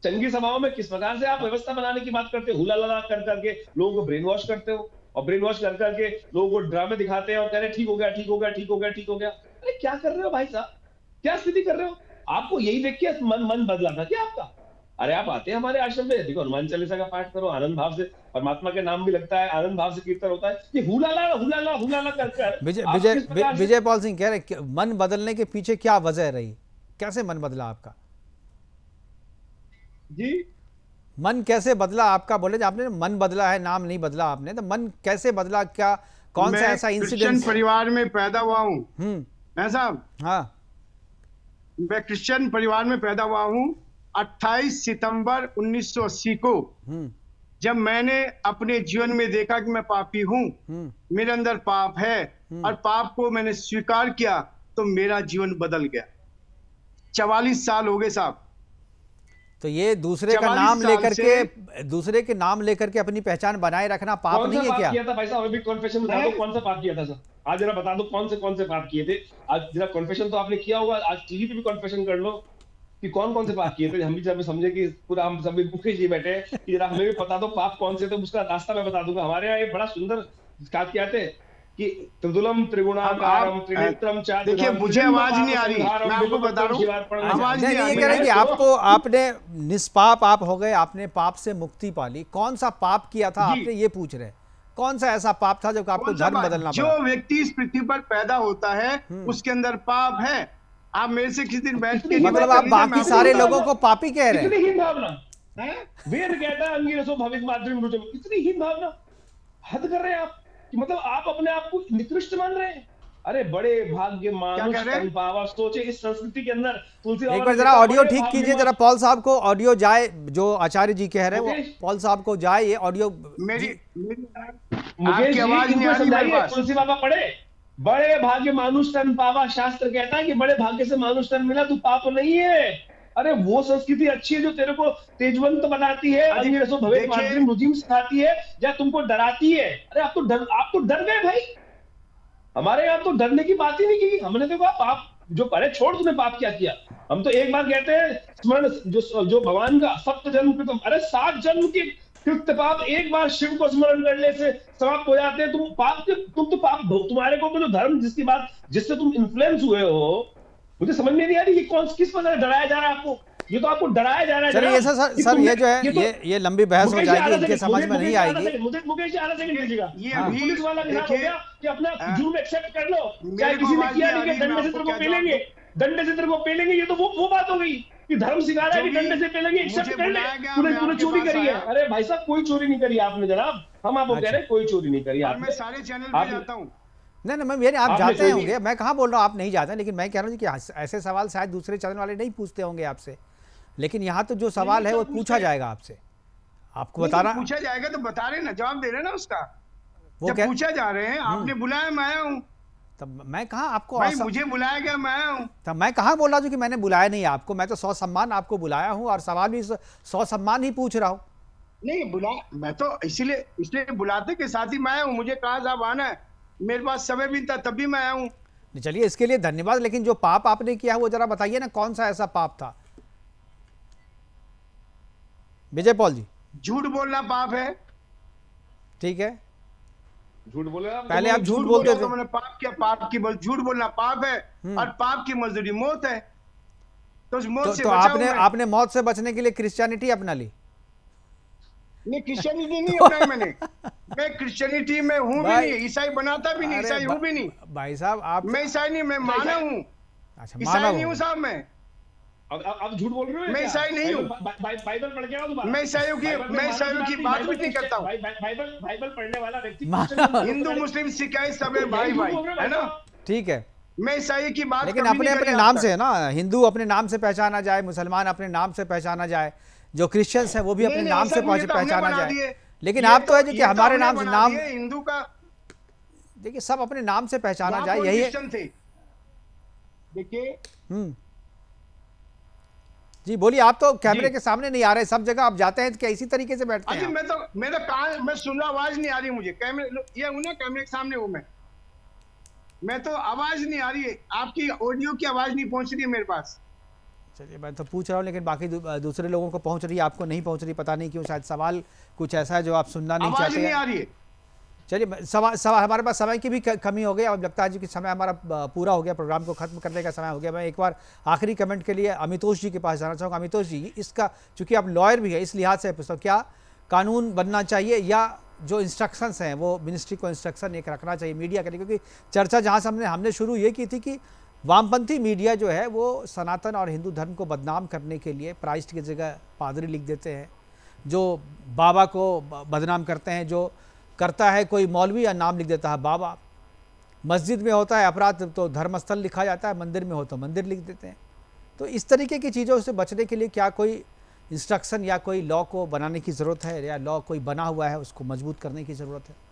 चंगी सभाओं में किस प्रकार से आप व्यवस्था बनाने की बात करते हो? हुला लला कर करके लोगों को ब्रेन वॉश करते हो, और ब्रेन वॉश कर करके लोगों को ड्रामे दिखाते हैं और कह रहे ठीक हो गया, ठीक हो गया, ठीक हो गया, ठीक हो गया। अरे क्या कर रहे हो भाई साहब? क्या स्थिति कर रहे हो? आपको यही देख के मन बदला था क्या आपका? अरे आप आते हैं हमारे आश्रम में, देखो हनुमान चालीसा का पाठ करो, आनंद भाव से, परमात्मा के नाम भी लगता है, आनंद भाव से कीर्तन होता है। ये हुला कर
विजय पॉल सिंह कह रहे मन बदलने के पीछे क्या वजह रही? कैसे मन बदला आपका?
जी
मन कैसे बदला आपका? बोले आपने मन बदला है, नाम नहीं बदला आपने, तो मन कैसे बदला? क्या कौन सा ऐसा इंसिडेंट?
परिवार में पैदा हुआ हूँ साहब।
हाँ,
मैं क्रिश्चियन परिवार में पैदा हुआ हूँ। 28 सितंबर 1980 को जब मैंने अपने जीवन में देखा कि मैं पापी हूँ, मेरे अंदर पाप है, और पाप को मैंने स्वीकार किया, तो मेरा जीवन बदल गया। 44 साल हो गए साहब।
तो ये दूसरे का नाम लेकर के, दूसरे के नाम लेकर के अपनी पहचान बनाए रखना पाप नहीं है क्या?
किया था भाई साहब? अभी कॉन्फेशन बता दो कौन सा पाप किया था सर? आज जरा बता दो कौन से पाप किए थे। आज जरा कॉन्फेशन तो आपने किया होगा, आज टीवी पे भी कॉन्फेशन कर लो कि कौन से पाप किए थे। हम भी जब समझे कि पूरा हम सभी भूखे जी बैठे कि जरा हमें भी बता दो पाप कौन से थे, उसका रास्ता मैं बता दूंगा। हमारे यहाँ एक बड़ा सुंदर क्या थे कि त्रिदुलम त्रिगुणाकारम त्रिनेत्रम चार।
देखिए मुझे आवाज नहीं आ रही, मैं आपको बता रहा हूं, आवाज नहीं आ रही।
कि आपको, आपने निष्पाप आप हो गए, आपने पाप से मुक्ति पाली। कौन सा पाप किया था आपने, ये पूछ रहे? कौन सा ऐसा पाप था जब आपको धर्म बदलना पड़ा?
जो व्यक्ति इस पृथ्वी पर पैदा होता है उसके अंदर पाप है। आप मेरे से किसी दिन बैठ के
मतलब आप बाकी सारे लोगों को पापी कह रहे हैं?
कितनी हीन भावना है। वेद कहता है अंगिरसो भवित मातृम रुचम, कितनी हीन भावना, हद कर रहे हैं आप कि मतलब आप अपने आप को निकृष्ट मान रहे हैं। अरे बड़े भाग्य मानुष तन पावा, सोचे इस संस्कृति के अंदर तुलसी।
एक बार जरा ऑडियो ठीक कीजिए जरा, पॉल साहब को ऑडियो जाए, जो आचार्य जी कह रहे हैं वो पॉल साहब को जाए ये ऑडियो।
मुकेश जी इनको समझाइए, तुलसी बाबा पढ़े, बड़े भाग्य मानुष तन पावा, शास्त्र कहता है कि बड़े भाग्य से मानुष तन मिला, तू पाप नहीं है। अरे वो संस्कृति अच्छी है जो तेरे को तेजवंत बनाती है, अंगिरसो भवित मातृम रुचिम सिखाती है, या तुमको डराती है। अरे आप तो डर गए भाई, हमारे यहाँ तो डरने की बात ही नहीं की। हमने तो कहा पाप जो करे छोड़, तूने पाप क्या किया। हम तो एक बार कहते हैं स्मरण जो भगवान का सप्त जन्म कृतम, अरे 7 जन्म के कृत्य पाप एक बार शिव को स्मरण करने से समाप्त हो जाते हैं। तुम तो पाप तुम्हारे को जो धर्म जिससे तुम इन्फ्लुएंस हुए हो, मुझे समझ में नहीं आ रही कि किस वजह से डराया जा रहा है आपको। ये तो आपको डराया जा रहा है।
चलिए सर ये जो है ये लंबी बहस हो जाएगी, इनके समझ में नहीं आएगी।
मुकेश जी आधा सेकंड दीजिएगा। पुलिस वाला के साथ हो गया कि अपना जुर्म एक्सेप्ट कर लो, चाहे किसी ने किया नहीं, डंडे से तेरे को पेलेंगे, डंडे से तेरे को पेलेंगे। ये तो वो बात हो गई कि धर्म सिखा रहा है कि डंडे से पेलेंगे, एक्सेप्ट कर ले। तूने चोरी करी है। अरे भाई साहब कोई चोरी नहीं करी आपने जनाब, हम आपको कह रहे हैं कोई चोरी नहीं करी आपने।
मैं सारे चैनल पे जाता हूँ।
नहीं मैं आप जाते होंगे, मैं कहाँ बोल रहा हूँ आप नहीं जाते, लेकिन मैं कह रहा हूँ कि ऐसे सवाल शायद दूसरे चैनल वाले नहीं पूछते होंगे आपसे, लेकिन यहाँ तो जो सवाल है वो पूछा जाएगा आपसे, आपको बताना
पूछा जाएगा तो बता रहे ना, जवाब दे रहे ना उसका। वो जब पूछा जा रहे हैं, आपने बुलाया मैं आया हूँ,
तब मैं कहाँ आपको
भाई मुझे बुलाया गया मैं आया हूँ।
तब मैं कहाँ बोल रहा हूँ कि मैंने बुलाया नहीं आपको, मैं तो 100 सम्मान आपको बुलाया हूँ और सवाल भी 100 सम्मान ही पूछ रहा हूँ।
नहीं बुला, मैं तो इसलिए बुलाते के साथ ही मैं आया हूँ। मुझे कहा साहब आना है, मेरे पास समय भी था तभी मैं आया हूँ।
चलिए इसके लिए धन्यवाद, लेकिन जो पाप आपने किया वो जरा बताइए ना, कौन सा ऐसा पाप था विजय पॉल जी?
झूठ बोलना पाप है।
ठीक है,
झूठ बोले
पहले आप झूठ बोलते थे।
तो मैंने पाप किया, पाप की झूठ बोलना पाप है और पाप की मजदूरी मौत है। तो उस मौत से
आपने मौत से बचने के लिए क्रिश्चियनिटी अपना ली?
नहीं क्रिश्चियनिटी नहीं अपनाई मैंने। मैं क्रिश्चियनिटी में हूँ भी नहीं, ईसाई बनाता भी नहीं, ईसाई हूँ भी नहीं
भाई साहब। आप
मैं ईसाई नहीं, मैं मानव हूँ।
अच्छा
ईसाई नहीं हूँ साहब मैं।
अब झूठ बोल रहे हो?
मैं ईसाई नहीं हूँ।
बाइबल पढ़ के आओ दोबारा।
मैं ईसाइयों की बात भी नहीं करता हूँ।
बाइबल पढ़ने वाला व्यक्ति
हिंदू मुस्लिम सिख सब भाई है ना,
ठीक है।
मैं ईसाई की बात,
लेकिन अपने नाम से है ना, हिंदू अपने नाम से पहचाना जाए, मुसलमान अपने नाम से पहचाना जाए, जो क्रिश्चियंस है वो भी अपने नाम से पहचाना जाए। लेकिन आप तो है जो कि हमारे नाम से नाम
हिंदू का,
देखिए सब अपने नाम से पहचाना जाए, यही है।
देखिए
जी बोलिए, आप तो कैमरे के सामने नहीं आ रहे, सब जगह आप जाते हैं क्या इसी तरीके से बैठते हैं?
मैं सुन रहा, आवाज नहीं आ रही मुझे। कैमरे ये उन्हें कैमरे के सामने हूं मैं तो आवाज नहीं आ रही है आपकी, ऑडियो की आवाज नहीं पहुंच रही है मेरे पास।
चलिए मैं तो पूछ रहा हूँ, लेकिन बाकी दूसरे लोगों को पहुंच रही है, आपको नहीं पहुंच रही, पता नहीं क्यों, शायद सवाल कुछ ऐसा है जो आप सुनना नहीं चाहते।
नहीं आ रही है।
चलिए सवाल हमारे पास समय की भी कमी हो गई, अब लगता है जी कि समय हमारा पूरा हो गया, प्रोग्राम को खत्म करने का समय हो गया। मैं एक बार आखिरी कमेंट के लिए अमितोष जी के पास जाना चाहूँगा। अमितोष जी, इसका चूंकि आप लॉयर भी है, इस लिहाज से पूछता हूँ, क्या कानून बनना चाहिए या जो इंस्ट्रक्शंस हैं वो मिनिस्ट्री को इंस्ट्रक्शन एक रखना चाहिए मीडिया के लिए? क्योंकि चर्चा जहाँ से हमने शुरू ये की थी कि वामपंथी मीडिया जो है वो सनातन और हिंदू धर्म को बदनाम करने के लिए प्राइस्ट की जगह पादरी लिख देते हैं, जो बाबा को बदनाम करते हैं, जो करता है कोई मौलवी या नाम लिख देता है बाबा, मस्जिद में होता है अपराध तो धर्मस्थल लिखा जाता है, मंदिर में हो तो मंदिर लिख देते हैं। तो इस तरीके की चीज़ों से बचने के लिए क्या कोई इंस्ट्रक्शन या कोई लॉ को बनाने की ज़रूरत है, या लॉ कोई बना हुआ है उसको मजबूत करने की ज़रूरत है?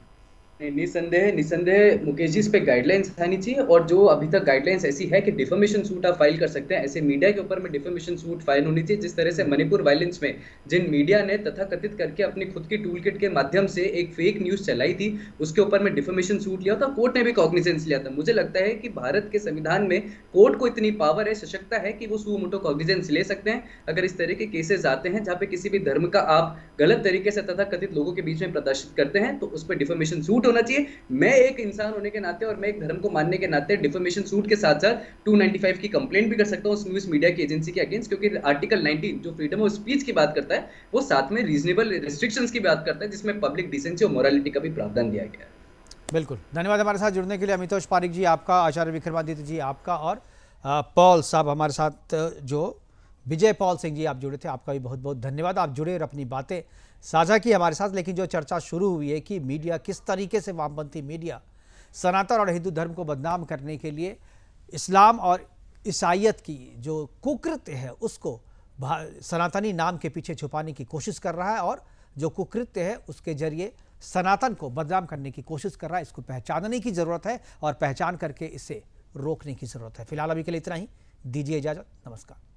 निसंदेह मुकेश जी, इस पे गाइडलाइंस आनी चाहिए। और जो अभी तक गाइडलाइंस ऐसी है कि डिफेमेशन सूट आप फाइल कर सकते हैं, ऐसे मीडिया के ऊपर में डिफेमेशन सूट फाइल होनी चाहिए। जिस तरह से मणिपुर वायलेंस में जिन मीडिया ने तथाकथित करके अपनी खुद की टूल किट के माध्यम से एक फेक न्यूज चलाई थी, उसके ऊपर में डिफेमेशन सूट लिया था, कोर्ट ने भी कॉग्निजेंस लिया था। मुझे लगता है कि भारत के संविधान में कोर्ट को इतनी पावर है, सशक्ता है कि वो सुओ मोटो कॉग्निजेंस ले सकते हैं अगर इस तरह के केसेस आते हैं जहाँ पे किसी भी धर्म का आप गलत तरीके से तथाकथित लोगों के बीच में प्रदर्शित करते हैं, तो उस पर डिफेमेशन सूट होना चाहिए। मैं एक इंसान होने के नाते और मैं एक धर्म को मानने के नाते डिफेमेशन सूट के साथ साथ 295 की कंप्लेंट भी कर सकता हूं उस न्यूज़ मीडिया की एजेंसी के अगेंस्ट, क्योंकि आर्टिकल 19 जो फ्रीडम ऑफ स्पीच की बात करता है वो साथ में रीजनेबल रिस्ट्रिक्शंस की बात करता है, जिसमें पब्लिक डिसेंसी और मोरालिटी का भी प्रावधान दिया गया है।
बिल्कुल, धन्यवाद हमारे साथ जुड़ने के लिए अमितोष पारिक जी आपका, आचार्य विक्रमादित्य जी आपका, और पॉल साहब हमारे साथ, जो विजय पॉल सिंह जी आप जुड़े थे, आपका भी बहुत बहुत धन्यवाद। आप जुड़े और अपनी बातें साझा की हमारे साथ। लेकिन जो चर्चा शुरू हुई है कि मीडिया किस तरीके से, वामपंथी मीडिया सनातन और हिंदू धर्म को बदनाम करने के लिए इस्लाम और ईसाइयत की जो कुकृत्य है उसको सनातनी नाम के पीछे छुपाने की कोशिश कर रहा है, और जो कुकृत्य है उसके जरिए सनातन को बदनाम करने की कोशिश कर रहा है। इसको पहचानने की ज़रूरत है और पहचान करके इसे रोकने की ज़रूरत है। फिलहाल अभी के लिए इतना ही, दीजिए इजाज़त, नमस्कार।